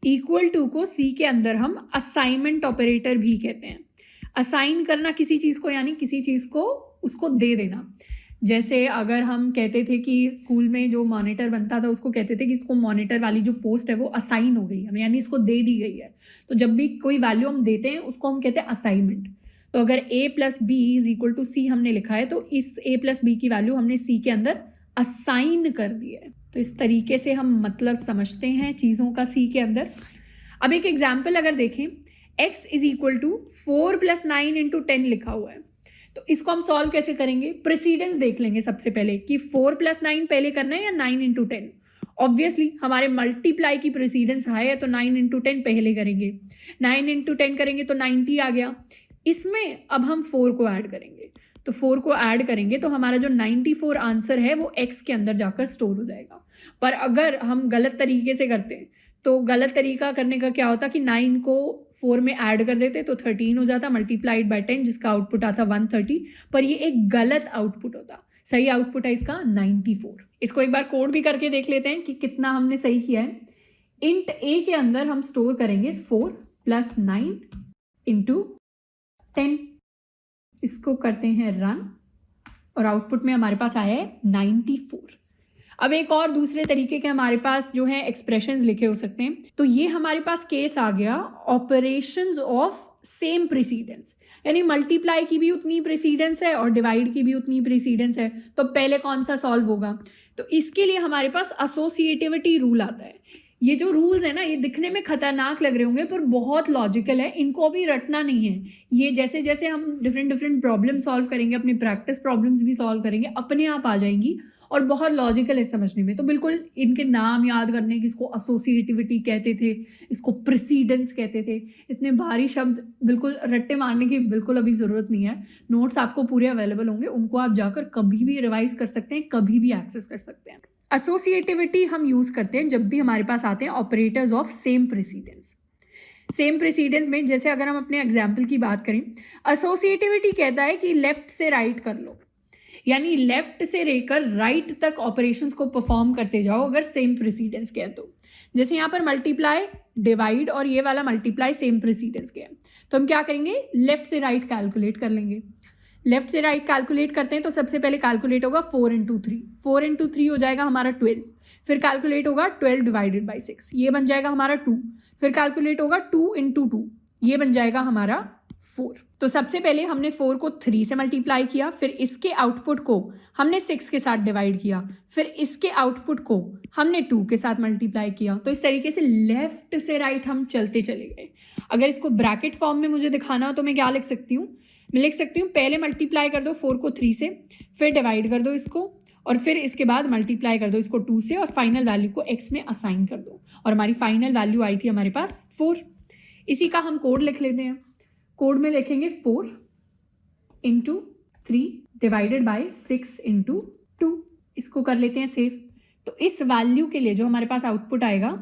इक्वल टू को सी के अंदर हम असाइनमेंट ऑपरेटर भी कहते हैं। असाइन करना किसी चीज़ को, यानी किसी चीज़ को उसको दे देना। जैसे अगर हम कहते थे कि स्कूल में जो मॉनिटर बनता था उसको कहते थे कि इसको मॉनिटर वाली जो पोस्ट है वो असाइन हो गई है, यानी इसको दे दी गई है। तो जब भी कोई वैल्यू हम देते हैं उसको हम कहते हैं असाइनमेंट। तो अगर a plus B is equal to C हमने लिखा है तो इस a प्लस बी की वैल्यू हमने c के अंदर असाइन कर दी है। तो इस तरीके से हम मतलब समझते हैं चीज़ों का c के अंदर। अब एक एग्जाम्पल अगर देखें, x इज इक्वल टू 4 + 9 × 10 लिखा हुआ है, तो इसको हम सॉल्व कैसे करेंगे, प्रेसिडेंस देख लेंगे सबसे पहले कि 4 + 9 पहले करना है या 9 × 10। ऑब्वियसली हमारे मल्टीप्लाई की प्रेसिडेंस हाई है तो 9 × 10 पहले करेंगे, 9 × 10 करेंगे तो 90 आ गया। इसमें अब हम 4 को ऐड करेंगे, तो 4 को ऐड करेंगे तो हमारा जो 94 आंसर है वो x के अंदर जाकर स्टोर हो जाएगा। पर अगर हम गलत तरीके से करते हैं तो गलत तरीका करने का क्या होता कि 9 को 4 में ऐड कर देते तो 13 हो जाता, मल्टीप्लाइड बाय 10 जिसका आउटपुट आता 130। पर ये एक गलत आउटपुट होता, सही आउटपुट है इसका 94। इसको एक बार कोड भी करके देख लेते हैं कि कितना हमने सही किया है। इंट a के अंदर हम स्टोर करेंगे 4 + 9 × 10। इसको करते हैं रन और आउटपुट में हमारे पास आया है 94। अब एक और दूसरे तरीके के हमारे पास जो है एक्सप्रेशंस लिखे हो सकते हैं। तो ये हमारे पास केस आ गया ऑपरेशंस ऑफ सेम प्रेसिडेंस, यानी मल्टीप्लाई की भी उतनी प्रेसिडेंस है और डिवाइड की भी उतनी प्रेसिडेंस है, तो पहले कौन सा सॉल्व होगा। तो इसके लिए हमारे पास एसोसिएटिविटी रूल आता है। ये जो रूल्स है ना, ये दिखने में खतरनाक लग रहे होंगे पर बहुत लॉजिकल है, इनको भी रटना नहीं है। ये जैसे जैसे हम डिफरेंट प्रॉब्लम सॉल्व करेंगे, अपनी प्रैक्टिस प्रॉब्लम्स भी सॉल्व करेंगे, अपने आप आ जाएंगी और बहुत लॉजिकल है समझने में। तो बिल्कुल इनके नाम याद करने की, इसको एसोसिएटिविटी कहते थे, इसको प्रेसिडेंस कहते थे, इतने भारी शब्द बिल्कुल रट्टे मारने की बिल्कुल अभी ज़रूरत नहीं है। नोट्स आपको पूरे अवेलेबल होंगे, उनको आप जाकर कभी भी रिवाइज कर सकते हैं, कभी भी एक्सेस कर सकते हैं। एसोसिएटिविटी हम यूज़ करते हैं जब भी हमारे पास आते हैं operators of same precedence. Same precedence में जैसे अगर हम अपने एग्जाम्पल की बात करें, एसोसिएटिविटी कहता है कि लेफ्ट से राइट कर लो, यानी लेफ्ट से लेकर राइट तक ऑपरेशंस को परफॉर्म करते जाओ अगर सेम प्रेसिडेंस के है तो। जैसे यहाँ पर मल्टीप्लाई, डिवाइड और ये वाला मल्टीप्लाई सेम प्रेसिडेंस के है, तो हम क्या करेंगे, लेफ्ट से राइट कैलकुलेट कर लेंगे। लेफ्ट से राइट कैलकुलेट करते हैं तो सबसे पहले कैलकुलेट होगा 4 × 3, 4 × 3 हो जाएगा हमारा 12। फिर कैलकुलेट होगा 12 / 6, ये बन जाएगा हमारा 2। फिर कैलकुलेट होगा 2 × 2, ये बन जाएगा हमारा 4। तो सबसे पहले हमने 4 को 3 से मल्टीप्लाई किया, फिर इसके आउटपुट को हमने 6 के साथ डिवाइड किया, फिर इसके आउटपुट को हमने 2 के साथ मल्टीप्लाई किया। तो इस तरीके से लेफ्ट से राइट हम चलते चले गए। अगर इसको ब्रैकेट फॉर्म में मुझे दिखाना हो तो मैं क्या लिख सकती हूँ, मैं लिख सकती हूँ पहले मल्टीप्लाई कर दो 4 को 3 से, फिर डिवाइड कर दो इसको, और फिर इसके बाद मल्टीप्लाई कर दो इसको 2 से, और फाइनल वैल्यू को x में असाइन कर दो, और हमारी फाइनल वैल्यू आई थी हमारे पास 4। इसी का हम कोड लिख लेते हैं। कोड में लिखेंगे 4 इंटू 3 डिवाइडेड बाई 6 इंटू 2। इसको कर लेते हैं सेव। तो इस वैल्यू के लिए जो हमारे पास आउटपुट आएगा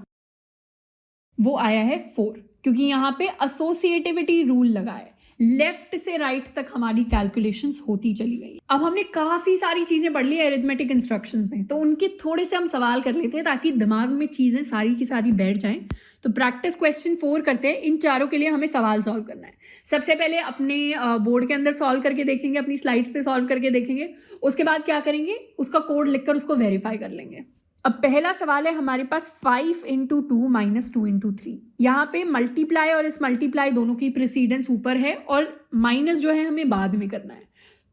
वो आया है 4, क्योंकि यहाँ पे एसोसिएटिविटी रूल लगा है। लेफ्ट से राइट तक हमारी कैलकुलेशंस होती चली गई। अब हमने काफ़ी सारी चीज़ें पढ़ ली अरिथमेटिक इंस्ट्रक्शंस में, तो उनके थोड़े से हम सवाल कर लेते हैं ताकि दिमाग में चीज़ें सारी की सारी बैठ जाएं। तो प्रैक्टिस क्वेश्चन 4 करते हैं। इन चारों के लिए हमें सवाल सॉल्व करना है। सबसे पहले अपने बोर्ड के अंदर सॉल्व करके देखेंगे, अपनी स्लाइड्स पे सॉल्व करके देखेंगे। उसके बाद क्या करेंगे, उसका कोड लिखकर उसको वेरीफाई कर लेंगे। अब पहला सवाल है हमारे पास 5 इंटू 2 माइनस 2 इंटू 3। यहाँ पे मल्टीप्लाई और इस मल्टीप्लाई दोनों की प्रेसिडेंस ऊपर है और माइनस जो है हमें बाद में करना है।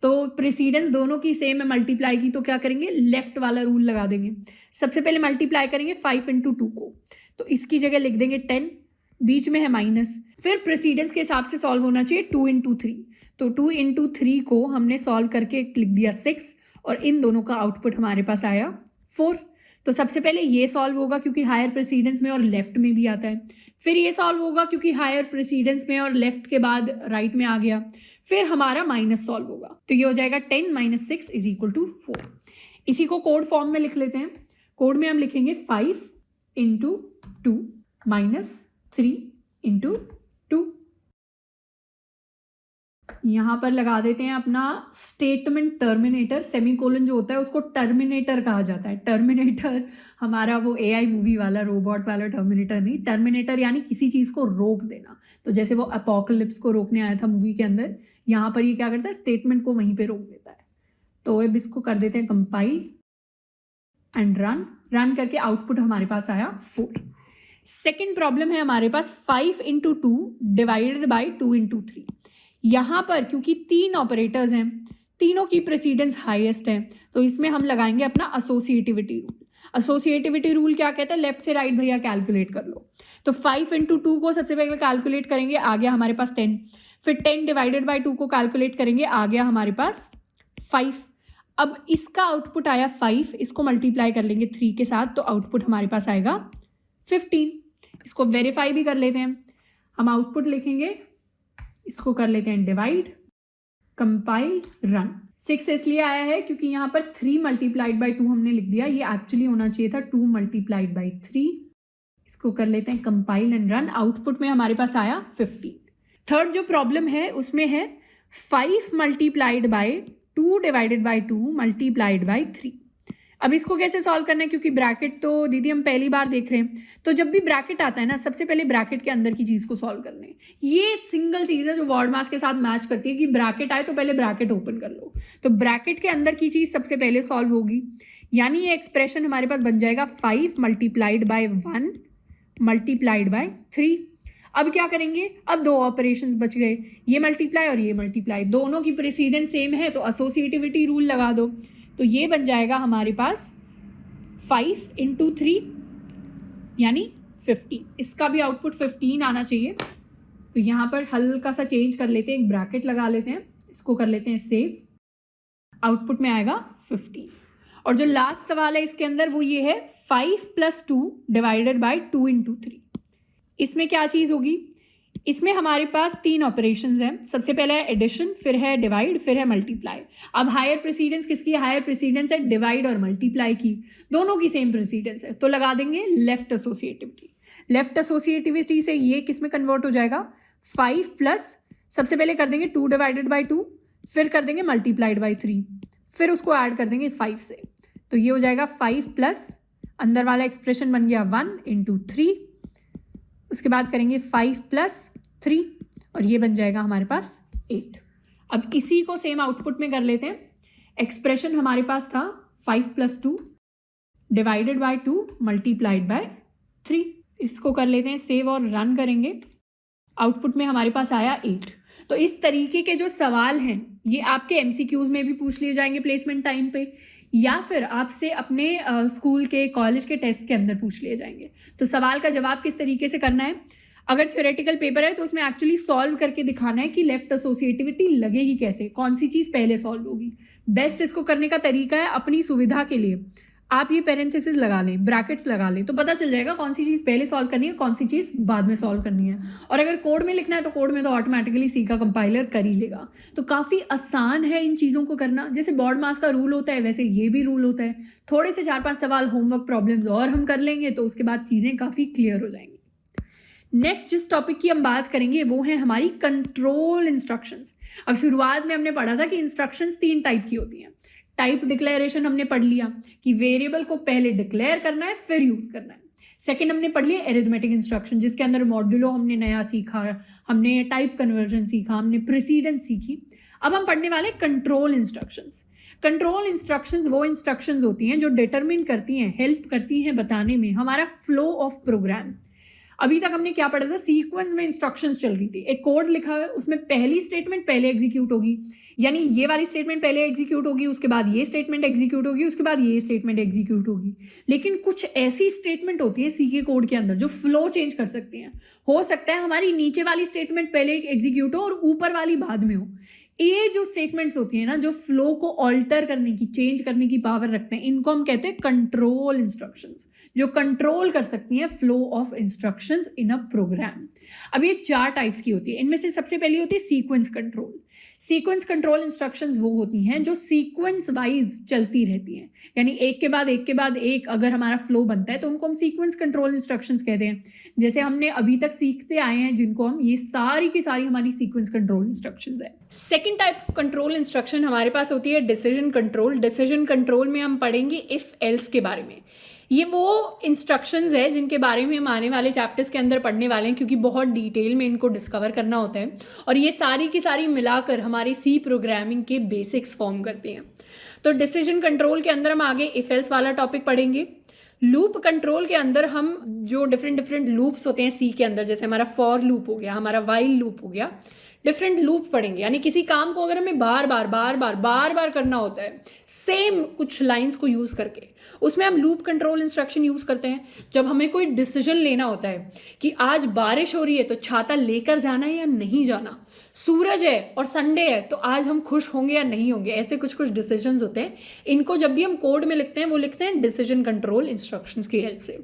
तो प्रेसिडेंस दोनों की सेम है मल्टीप्लाई की, तो क्या करेंगे, लेफ्ट वाला रूल लगा देंगे। सबसे पहले मल्टीप्लाई करेंगे 5 इंटू 2 को, तो इसकी जगह लिख देंगे 10, बीच में है माइनस। फिर प्रेसिडेंस के हिसाब से सॉल्व होना चाहिए 2 इंटू 3, तो 2 इंटू 3 को हमने सॉल्व करके लिख दिया 6, और इन दोनों का आउटपुट हमारे पास आया 4। तो सबसे पहले ये सॉल्व होगा क्योंकि हायर प्रेसिडेंस में और लेफ्ट में भी आता है। फिर ये सॉल्व होगा क्योंकि हायर प्रेसिडेंस में और लेफ्ट के बाद राइट में आ गया। फिर हमारा माइनस सॉल्व होगा, तो ये हो जाएगा 10 माइनस 6 इज इक्वल टू 4। इसी को कोड फॉर्म में लिख लेते हैं। कोड में हम लिखेंगे 5 इंटू 2 माइनस 3 इंटू 2। यहाँ पर लगा देते हैं अपना स्टेटमेंट टर्मिनेटर। सेमीकोलन जो होता है उसको टर्मिनेटर कहा जाता है। टर्मिनेटर हमारा वो AI मूवी वाला रोबोट वाला टर्मिनेटर नहीं, टर्मिनेटर यानी किसी चीज़ को रोक देना। तो जैसे वो अपोकलिप्स को रोकने आया था मूवी के अंदर, यहाँ पर ये क्या करता है, स्टेटमेंट को वहीं पे रोक देता है। तो अब इसको कर देते हैं कंपाइल एंड रन करके आउटपुट हमारे पास आया 4। सेकेंड प्रॉब्लम है हमारे पास 5 इंटू 2 डिवाइडेड बाई 2 इंटू 3। यहाँ पर क्योंकि 3 ऑपरेटर्स हैं, तीनों की प्रेसिडेंस हाईएस्ट है, तो इसमें हम लगाएंगे अपना एसोसिएटिविटी रूल। एसोसिएटिविटी रूल क्या कहता है, लेफ्ट से राइट भैया कैलकुलेट कर लो। तो 5 इंटू 2 को सबसे पहले कैलकुलेट करेंगे, आ गया हमारे पास 10। फिर 10 डिवाइडेड बाई 2 को कैलकुलेट करेंगे, आ गया हमारे पास 5। अब इसका आउटपुट आया 5, इसको मल्टीप्लाई कर लेंगे 3 के साथ, तो आउटपुट हमारे पास आएगा 15। इसको वेरीफाई भी कर लेते हैं। हम आउटपुट लिखेंगे, इसको कर लेते हैं डिवाइड, कंपाइल, रन। 6 इसलिए आया है क्योंकि यहाँ पर 3 मल्टीप्लाइड बाई 2 हमने लिख दिया, ये एक्चुअली होना चाहिए था 2 मल्टीप्लाइड बाई 3। इसको कर लेते हैं कंपाइल एंड रन। आउटपुट में हमारे पास आया 15। थर्ड जो प्रॉब्लम है उसमें है 5 multiplied by 2 divided by 2 multiplied by 3। अब इसको कैसे सॉल्व करना है, क्योंकि ब्रैकेट तो दीदी हम पहली बार देख रहे हैं, तो जब भी ब्रैकेट आता है ना, सबसे पहले ब्रैकेट के अंदर की चीज़ को सॉल्व करने। ये सिंगल चीज़ है जो वर्ड मास के साथ मैच करती है कि ब्रैकेट आए तो पहले ब्रैकेट ओपन कर लो। तो ब्रैकेट के अंदर की चीज़ सबसे पहले सॉल्व होगी, यानी ये एक्सप्रेशन हमारे पास बन जाएगा 5 मल्टीप्लाइड बाय 1 मल्टीप्लाइड बाय 3। अब क्या करेंगे, अब 2 ऑपरेशंस बच गए, ये मल्टीप्लाई और ये मल्टीप्लाई, दोनों की प्रेसिडेंस सेम है तो एसोसिएटिविटी रूल लगा दो। तो ये बन जाएगा हमारे पास 5 इंटू 3 यानी 15। इसका भी आउटपुट 15 आना चाहिए। तो यहाँ पर हल्का सा चेंज कर लेते हैं, एक ब्रैकेट लगा लेते हैं, इसको कर लेते हैं सेव। आउटपुट में आएगा 15। और जो लास्ट सवाल है इसके अंदर वो ये है 5 प्लस 2 डिवाइडेड बाई 2 इंटू 3। इसमें क्या चीज़ होगी, इसमें हमारे पास 3 ऑपरेशंस हैं। सबसे पहला है एडिशन, फिर है डिवाइड, फिर है मल्टीप्लाई। अब हायर प्रेसिडेंस किसकी, हायर प्रेसिडेंस है डिवाइड और मल्टीप्लाई की, दोनों की सेम प्रेसिडेंस है, तो लगा देंगे लेफ्ट एसोसिएटिविटी। लेफ्ट एसोसिएटिविटी से ये किस में कन्वर्ट हो जाएगा, 5 प्लस, सबसे पहले कर देंगे 2 डिवाइडेड बाई 2, फिर कर देंगे मल्टीप्लाइड बाई 3, फिर उसको ऐड कर देंगे 5 से, तो ये हो जाएगा 5 प्लस, अंदर वाला एक्सप्रेशन बन गया 1 इंटू 3, उसके बाद करेंगे 5 प्लस 3 और ये बन जाएगा हमारे पास 8। अब इसी को सेम आउटपुट में कर लेते हैं। एक्सप्रेशन हमारे पास था 5 plus 2 divided by 2 multiplied by 3। इसको कर लेते हैं सेव और रन करेंगे। आउटपुट में हमारे पास आया 8। तो इस तरीके के जो सवाल हैं ये आपके एमसीक्यूज में भी पूछ लिए जाएंगे प्लेसमेंट टाइम पे, या फिर आपसे अपने स्कूल के कॉलेज के टेस्ट के अंदर पूछ लिए जाएंगे। तो सवाल का जवाब किस तरीके से करना है, अगर थ्योरेटिकल पेपर है तो उसमें एक्चुअली सॉल्व करके दिखाना है कि लेफ्ट एसोसिएटिविटी लगेगी कैसे, कौन सी चीज़ पहले सॉल्व होगी। बेस्ट इसको करने का तरीका है अपनी सुविधा के लिए आप ये पेरेंथेसिस लगा लें, ब्रैकेट्स लगा लें, तो पता चल जाएगा कौन सी चीज़ पहले सॉल्व करनी है, कौन सी चीज़ बाद में सॉल्व करनी है। और अगर कोड में लिखना है तो कोड में तो ऑटोमेटिकली सी का कंपाइलर कर ही लेगा। तो काफ़ी आसान है इन चीज़ों को करना। जैसे बोर्ड मास का रूल होता है वैसे ये भी रूल होता है। थोड़े से 4-5 सवाल होमवर्क प्रॉब्लम्स और हम कर लेंगे तो उसके बाद चीज़ें काफ़ी क्लियर हो जाएंगी। नेक्स्ट जिस टॉपिक की हम बात करेंगे वो है हमारी कंट्रोल इंस्ट्रक्शंस। अब शुरुआत में हमने पढ़ा था कि इंस्ट्रक्शंस 3 टाइप की होती हैं। टाइप डिक्लेरेशन हमने पढ़ लिया कि वेरिएबल को पहले डिक्लेयर करना है फिर यूज़ करना है। सेकंड हमने पढ़ लिया एरिथमेटिक इंस्ट्रक्शन, जिसके अंदर मॉड्यूलो हमने नया सीखा, हमने टाइप कन्वर्जन सीखा, हमने प्रेसिडेंस सीखी। अब हम पढ़ने वाले कंट्रोल इंस्ट्रक्शंस। कंट्रोल इंस्ट्रक्शंस वो इंस्ट्रक्शंस होती हैं जो डिटरमिन करती हैं, हेल्प करती हैं बताने में हमारा फ्लो ऑफ प्रोग्राम। अभी तक हमने क्या पढ़ा था, सीक्वेंस में इंस्ट्रक्शंस चल रही थी। एक कोड लिखा है उसमें पहली स्टेटमेंट पहले एग्जीक्यूट होगी, यानी ये वाली स्टेटमेंट पहले एग्जीक्यूट होगी, उसके बाद ये स्टेटमेंट एग्जीक्यूट होगी, उसके बाद ये स्टेटमेंट एग्जीक्यूट होगी। लेकिन कुछ ऐसी स्टेटमेंट होती है सी के कोड के अंदर जो फ्लो चेंज कर सकती हैं। हो सकता है हमारी नीचे वाली स्टेटमेंट पहले एग्जीक्यूट हो और ऊपर वाली बाद में हो। ये जो स्टेटमेंट्स होती है ना जो फ्लो को ऑल्टर करने की, चेंज करने की पावर रखते हैं, इनको हम कहते हैं कंट्रोल इंस्ट्रक्शंस, जो कंट्रोल कर सकती हैं flow of instructions in a program. अब ये 4 टाइप्स की होती है। इनमें से सबसे पहली होती है sequence control. Sequence control instructions वो होती हैं जो सीक्वेंस वाइज चलती रहती हैं, यानी एक के बाद एक के बाद एक अगर हमारा फ्लो बनता है तो उनको हम सीक्वेंस कंट्रोल इंस्ट्रक्शंस कहते हैं। जैसे हमने अभी तक सीखते आए हैं जिनको हम, ये सारी की सारी हमारी सीक्वेंस कंट्रोल इंस्ट्रक्शंस है। Second type of control instruction हमारे पास होती है डिसीजन कंट्रोल। डिसीजन कंट्रोल में हम पढ़ेंगे इफ एल्स के बारे में। ये वो इंस्ट्रक्शंस है जिनके बारे में हम आने वाले चैप्टर्स के अंदर पढ़ने वाले हैं, क्योंकि बहुत डिटेल में इनको डिस्कवर करना होता है और ये सारी की सारी मिलाकर हमारे सी प्रोग्रामिंग के बेसिक्स फॉर्म करते हैं। तो डिसीजन कंट्रोल के अंदर हम आगे इफ एल्स वाला टॉपिक पढ़ेंगे। लूप कंट्रोल के अंदर हम जो डिफरेंट लूप्स होते हैं सी के अंदर, जैसे हमारा फॉर लूप हो गया, हमारा वाइल लूप हो गया, डिफरेंट लूप पढ़ेंगे। यानी किसी काम को अगर हमें बार बार करना होता है सेम कुछ लाइंस को यूज़ करके, उसमें हम लूप कंट्रोल इंस्ट्रक्शन यूज़ करते हैं। जब हमें कोई डिसीजन लेना होता है कि आज बारिश हो रही है तो छाता लेकर जाना है या नहीं जाना, सूरज है और संडे है तो आज हम खुश होंगे या नहीं होंगे, ऐसे कुछ डिसीजंस होते हैं। इनको जब भी हम कोड में लिखते हैं वो लिखते हैं डिसीजन कंट्रोल इंस्ट्रक्शंस की हेल्प से।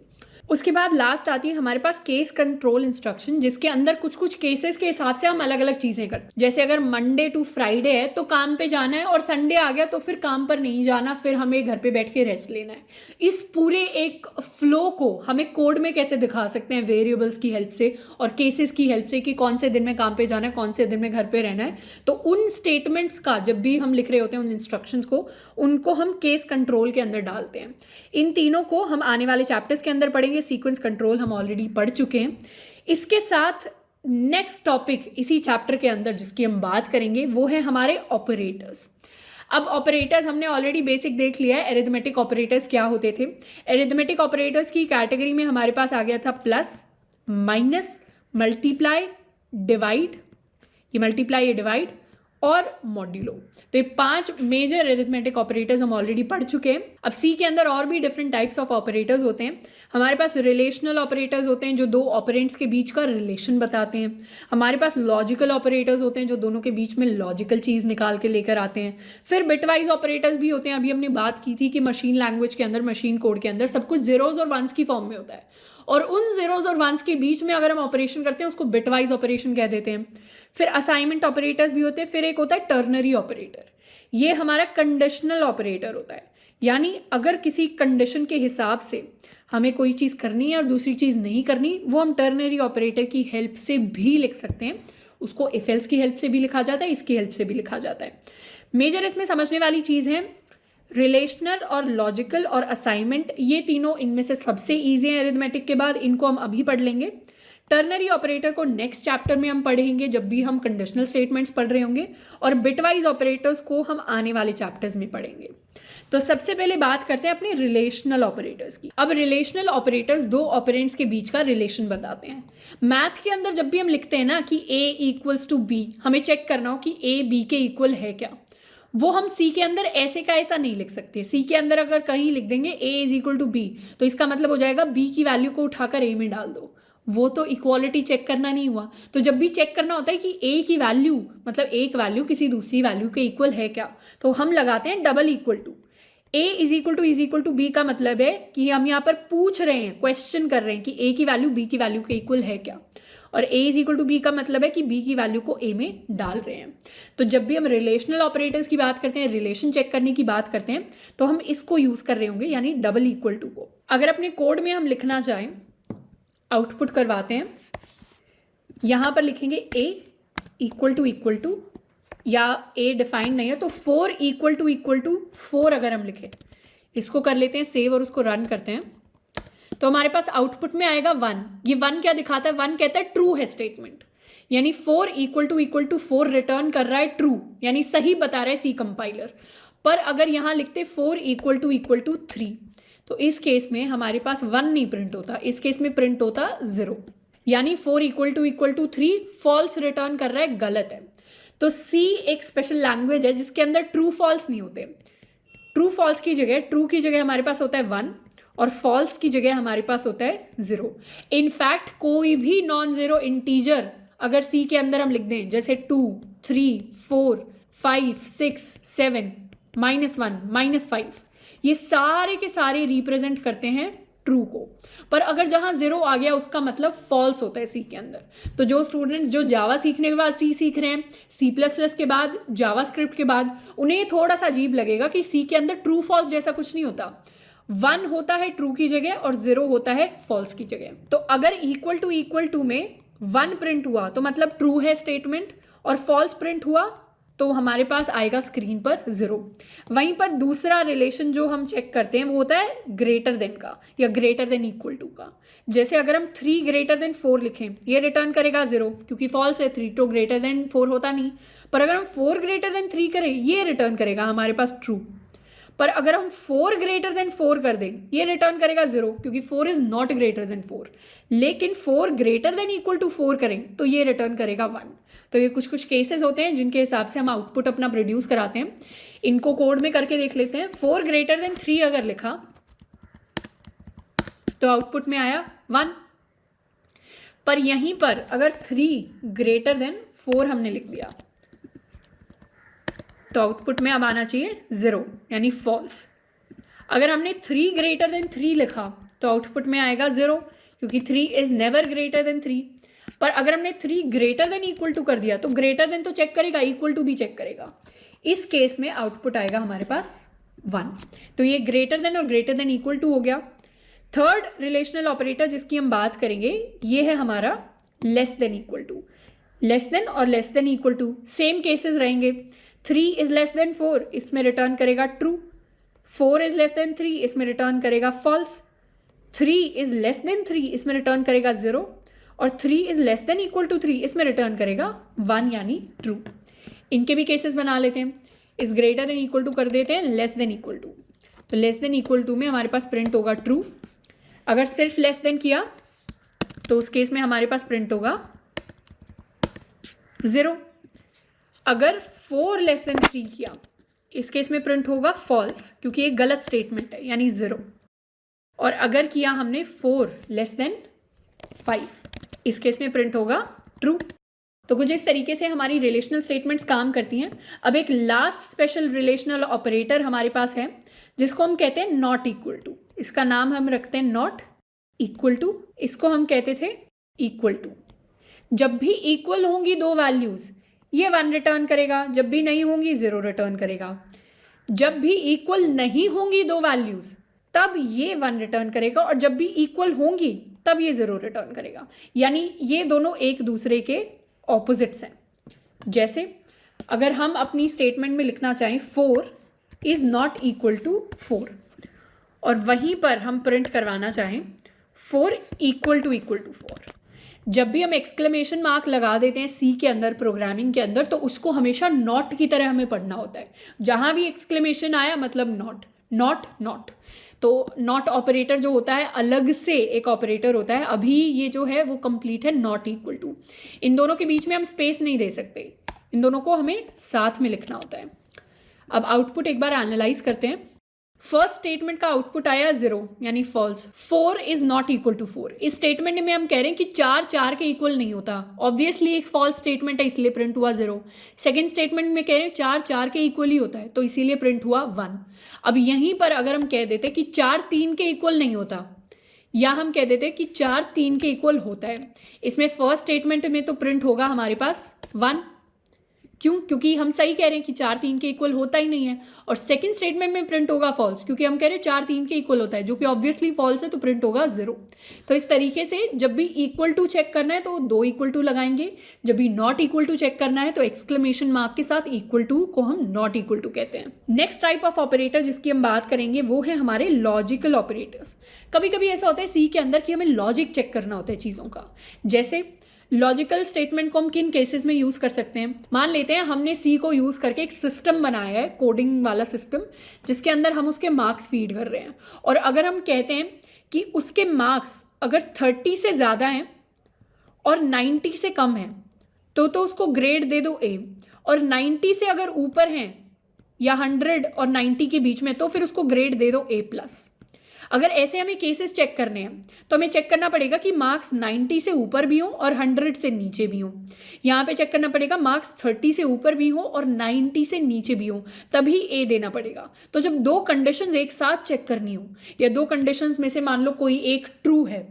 उसके बाद लास्ट आती है हमारे पास केस कंट्रोल इंस्ट्रक्शन, जिसके अंदर कुछ केसेस के हिसाब से हम अलग अलग चीज़ें करते हैं। जैसे अगर मंडे टू फ्राइडे है तो काम पे जाना है और संडे आ गया तो फिर काम पर नहीं जाना, फिर हमें घर पे बैठ के रेस्ट लेना है। इस पूरे एक फ्लो को हमें कोड में कैसे दिखा सकते हैं, वेरिएबल्स की हेल्प से और केसेस की हेल्प से, कि कौन से दिन में काम पे जाना है, कौन से दिन में घर पे रहना है। तो उन स्टेटमेंट्स का जब भी हम लिख रहे होते हैं उन इंस्ट्रक्शंस को, उनको हम केस कंट्रोल के अंदर डालते हैं। इन तीनों को हम आने वाले चैप्टर्स के अंदर पढ़ेंगे। सीक्वेंस कंट्रोल हम ऑलरेडी पढ़ चुके हैं। इसके साथ नेक्स्ट टॉपिक इसी चैप्टर के अंदर जिसकी हम बात करेंगे वो है हमारे ऑपरेटर्स। अब ऑपरेटर्स हमने ऑलरेडी बेसिक देख लिया है, एरिथमेटिक ऑपरेटर्स क्या होते थे। एरिथमेटिक ऑपरेटर्स की कैटेगरी में हमारे पास आ गया था प्लस, माइनस, मल्टीप्लाई, डिवाइड, ये मल्टीप्लाई, ये डिवाइड और मॉड्यूलो। तो ये 5 मेजर एरिथमेटिक ऑपरेटर्स हम ऑलरेडी पढ़ चुके हैं। अब सी के अंदर और भी डिफरेंट टाइप्स ऑफ ऑपरेटर्स होते हैं। हमारे पास रिलेशनल ऑपरेटर्स होते हैं जो 2 ऑपरेंट्स के बीच का रिलेशन बताते हैं। हमारे पास लॉजिकल ऑपरेटर्स होते हैं जो दोनों के बीच में लॉजिकल चीज़ निकाल के लेकर आते हैं। फिर बिटवाइज ऑपरेटर्स भी होते हैं। अभी हमने बात की थी कि मशीन लैंग्वेज के अंदर, मशीन कोड के अंदर सब कुछ ज़ीरोज़ और वंस की फॉर्म में होता है और उन ज़ीरोज़ और वंस के बीच में अगर हम ऑपरेशन करते हैं उसको बिटवाइज ऑपरेशन कह देते हैं। फिर असाइनमेंट ऑपरेटर्स भी होते हैं। फिर एक होता है टर्नरी ऑपरेटर, ये हमारा कंडीशनल ऑपरेटर होता है। यानी अगर किसी कंडीशन के हिसाब से हमें कोई चीज़ करनी है और दूसरी चीज़ नहीं करनी, वो हम टर्नरी ऑपरेटर की हेल्प से भी लिख सकते हैं। उसको इफ एल्स की हेल्प से भी लिखा जाता है, इसकी हेल्प से भी लिखा जाता है। मेजर इसमें समझने वाली चीज़ है रिलेशनल और लॉजिकल और असाइनमेंट, ये तीनों इनमें से सबसे ईजी है अरिथमेटिक के बाद, इनको हम अभी पढ़ लेंगे। टर्नरी ऑपरेटर को नेक्स्ट चैप्टर में हम पढ़ेंगे जब भी हम कंडीशनल स्टेटमेंट्स पढ़ रहे होंगे, और बिटवाइज ऑपरेटर्स को हम आने वाले चैप्टर्स में पढ़ेंगे। तो सबसे पहले बात करते हैं अपने रिलेशनल ऑपरेटर्स की। अब रिलेशनल ऑपरेटर्स दो ऑपरेंड्स के बीच का रिलेशन बताते हैं। मैथ के अंदर जब भी हम लिखते हैं ना कि A इक्वल्स टू B, हमें चेक करना हो कि A B के इक्वल है क्या, वो हम सी के अंदर ऐसे का ऐसा नहीं लिख सकते। सी के अंदर अगर कहीं लिख देंगे ए इज इक्वल टू बी, तो इसका मतलब हो जाएगा बी की वैल्यू को उठाकर ए में डाल दो, वो तो इक्वालिटी चेक करना नहीं हुआ। तो जब भी चेक करना होता है कि ए की वैल्यू मतलब एक वैल्यू किसी दूसरी वैल्यू के इक्वल है क्या, तो हम लगाते हैं double equal to. A is equal to B का मतलब है कि हम यहाँ पर पूछ रहे हैं, क्वेश्चन कर रहे हैं कि ए की वैल्यू बी की वैल्यू के इक्वल है क्या, और a is equal to B का मतलब है कि b की वैल्यू को a में डाल रहे हैं। तो जब भी हम रिलेशनल ऑपरेटर्स की बात करते हैं, रिलेशन चेक करने की बात करते हैं, तो हम इसको यूज कर रहे होंगे, यानी डबल इक्वल टू को। अगर अपने कोड में हम लिखना चाहें, आउटपुट करवाते हैं, यहां पर लिखेंगे a इक्वल टू, या a डिफाइंड नहीं है तो 4 इक्वल टू 4 अगर हम लिखें, इसको कर लेते हैं सेव और उसको रन करते हैं, तो हमारे पास आउटपुट में आएगा 1। ये 1 क्या दिखाता है? 1 कहता है ट्रू है स्टेटमेंट, यानी 4 इक्वल टू 4 रिटर्न कर रहा है ट्रू, यानी सही बता रहा है सी कंपाइलर। पर अगर यहां लिखते 4 इक्वल टू 3, तो इस केस में हमारे पास 1 नहीं प्रिंट होता, इस केस में प्रिंट होता 0, यानी 4 इक्वल टू 3 फॉल्स रिटर्न कर रहा है, गलत है। तो सी एक स्पेशल लैंग्वेज है जिसके अंदर ट्रू फॉल्स नहीं होते। ट्रू फॉल्स की जगह, ट्रू की जगह हमारे पास होता है 1, और फॉल्स की जगह हमारे पास होता है 0। इनफैक्ट कोई भी नॉन जीरो इंटीजर अगर सी के अंदर हम लिख दें, जैसे 2, 3, 4, 5, 6, 7, -1, -5, ये सारे के सारे रिप्रेजेंट करते हैं ट्रू को। पर अगर जहां 0 आ गया उसका मतलब फॉल्स होता है सी के अंदर। तो जो स्टूडेंट्स जो जावा सीखने के बाद सी सीख रहे हैं, C++ के बाद, जावास्क्रिप्ट के बाद, उन्हें थोड़ा सा अजीब लगेगा कि सी के अंदर ट्रू फॉल्स जैसा कुछ नहीं होता। 1 होता है ट्रू की जगह और 0 होता है फॉल्स की जगह। तो अगर इक्वल टू में 1 प्रिंट हुआ तो मतलब ट्रू है स्टेटमेंट, और फॉल्स प्रिंट हुआ तो हमारे पास आएगा स्क्रीन पर 0। वहीं पर दूसरा रिलेशन जो हम चेक करते हैं वो होता है ग्रेटर देन का या ग्रेटर देन इक्वल टू का। जैसे अगर हम 3 ग्रेटर देन 4 लिखें, ये रिटर्न करेगा 0 क्योंकि फॉल्स है, 3 तो ग्रेटर देन 4 होता नहीं। पर अगर हम 4 ग्रेटर देन 3 करें, ये रिटर्न करेगा हमारे पास ट्रू। पर अगर हम 4 ग्रेटर देन 4 कर दें, ये रिटर्न करेगा 0 क्योंकि 4 इज नॉट ग्रेटर देन 4। लेकिन 4 ग्रेटर देन इक्वल टू 4 करें तो ये रिटर्न करेगा 1। तो ये कुछ केसेस होते हैं जिनके हिसाब से हम आउटपुट अपना प्रोड्यूस कराते हैं। इनको कोड में करके देख लेते हैं। 4 ग्रेटर देन 3 अगर लिखा तो आउटपुट में आया 1। पर यहीं पर अगर 3 ग्रेटर देन 4 हमने लिख दिया तो आउटपुट में अब आना चाहिए 0, यानी फॉल्स। अगर हमने 3 ग्रेटर देन 3 लिखा तो आउटपुट में आएगा 0 क्योंकि 3 इज नेवर ग्रेटर देन 3। पर अगर हमने 3 ग्रेटर देन इक्वल टू कर दिया तो ग्रेटर देन तो चेक करेगा, इक्वल टू भी चेक करेगा। इस केस में आउटपुट आएगा हमारे पास 1। तो ये ग्रेटर देन और ग्रेटर देन इक्वल टू हो गया। थर्ड रिलेशनल ऑपरेटर जिसकी हम बात करेंगे ये है हमारा less than equal to. Less than और less than equal to same cases रहेंगे। 3 इज लेस देन 4, इसमें रिटर्न करेगा ट्रू। 4 इज लेस देन 3, इसमें रिटर्न करेगा फॉल्स। 3 इज लेस देन 3, इसमें रिटर्न करेगा 0, और 3 is less than equal to 3, इसमें रिटर्न करेगा 1 यानी ट्रू। इनके भी केसेस बना लेते हैं। इस ग्रेटर देन इक्वल टू कर देते हैं लेस देन इक्वल टू। तो लेस देन इक्वल टू में हमारे पास प्रिंट होगा ट्रू। अगर सिर्फ लेस देन किया तो उस केस में हमारे पास प्रिंट होगा 0। अगर 4 लेस देन 3 किया, इस केस में प्रिंट होगा फॉल्स क्योंकि ये गलत स्टेटमेंट है, यानी 0। और अगर किया हमने 4 लेस देन 5, इस केस में प्रिंट होगा ट्रू। तो कुछ इस तरीके से हमारी रिलेशनल स्टेटमेंट्स काम करती हैं। अब एक लास्ट स्पेशल रिलेशनल ऑपरेटर हमारे पास है जिसको हम कहते हैं नॉट इक्वल टू। इसका नाम हम रखते हैं नॉट इक्वल टू, इसको हम कहते थे इक्वल टू। जब भी इक्वल होंगी दो वैल्यूज ये 1 रिटर्न करेगा, जब भी नहीं होंगी 0 रिटर्न करेगा। जब भी इक्वल नहीं होंगी दो वैल्यूज तब ये 1 रिटर्न करेगा, और जब भी इक्वल होंगी तब ये 0 रिटर्न करेगा। यानी ये दोनों एक दूसरे के ऑपोजिट्स हैं। जैसे अगर हम अपनी स्टेटमेंट में लिखना चाहें 4 इज नॉट इक्वल टू 4, और वहीं पर हम प्रिंट करवाना चाहें 4 इक्वल टू 4, जब भी हम एक्सक्लेमेशन मार्क लगा देते हैं सी के अंदर, प्रोग्रामिंग के अंदर, तो उसको हमेशा नॉट की तरह हमें पढ़ना होता है। जहाँ भी एक्सक्लेमेशन आया मतलब नॉट, नॉट, नॉट। तो नॉट ऑपरेटर जो होता है अलग से एक ऑपरेटर होता है। अभी ये जो है वो कंप्लीट है नॉट इक्वल टू। इन दोनों के बीच में हम स्पेस नहीं दे सकते, इन दोनों को हमें साथ में लिखना होता है। अब आउटपुट एक बार एनालाइज करते हैं। फर्स्ट स्टेटमेंट का आउटपुट आया 0 यानी false. 4 is not equal to 4। इस स्टेटमेंट में हम कह रहे हैं कि 4 4 के इक्वल नहीं होता। ऑब्वियसली एक फॉल्स स्टेटमेंट है इसलिए प्रिंट हुआ 0। सेकेंड स्टेटमेंट में कह रहे हैं 4 4 के इक्वल ही होता है तो इसीलिए प्रिंट हुआ 1। अब यहीं पर अगर हम कह देते कि 4 3 के इक्वल नहीं होता, या हम कह देते कि 4 3 के इक्वल होता है, इसमें फर्स्ट स्टेटमेंट में तो प्रिंट होगा हमारे पास 1। क्यों? क्योंकि हम सही कह रहे हैं कि 4 3 के इक्वल होता ही नहीं है। और सेकंड स्टेटमेंट में प्रिंट होगा फॉल्स, क्योंकि हम कह रहे हैं 4 3 के इक्वल होता है, जो कि ऑब्वियसली फॉल्स है, तो प्रिंट होगा 0। तो इस तरीके से जब भी इक्वल टू चेक करना है तो 2 इक्वल टू लगाएंगे, जब भी नॉट इक्वल टू चेक करना है तो एक्सक्लेमेशन मार्क के साथ इक्वल टू को हम नॉट इक्वल टू कहते हैं। नेक्स्ट टाइप ऑफ ऑपरेटर जिसकी हम बात करेंगे वो है हमारे लॉजिकल ऑपरेटर्स। कभी कभी ऐसा होता है सी के अंदर कि हमें लॉजिक चेक करना होता है चीज़ों का। जैसे लॉजिकल स्टेटमेंट को हम किन केसेस में यूज़ कर सकते हैं? मान लेते हैं हमने सी को यूज़ करके एक सिस्टम बनाया है, कोडिंग वाला सिस्टम, जिसके अंदर हम उसके मार्क्स फीड कर रहे हैं। और अगर हम कहते हैं कि उसके मार्क्स अगर 30 से ज़्यादा हैं और 90 से कम हैं तो उसको ग्रेड दे दो A, और 90 से अगर ऊपर हैं या 100 और 90 के बीच में तो फिर उसको ग्रेड दे दो A+। अगर ऐसे हमें केसेस चेक करने हैं तो हमें चेक करना पड़ेगा कि मार्क्स 90 से ऊपर भी हों और 100 से नीचे भी हों। यहाँ पे चेक करना पड़ेगा मार्क्स 30 से ऊपर भी हों और 90 से नीचे भी हों, तभी A देना पड़ेगा। तो जब 2 कंडीशंस एक साथ चेक करनी हो, या 2 कंडीशंस में से मान लो कोई एक ट्रू है,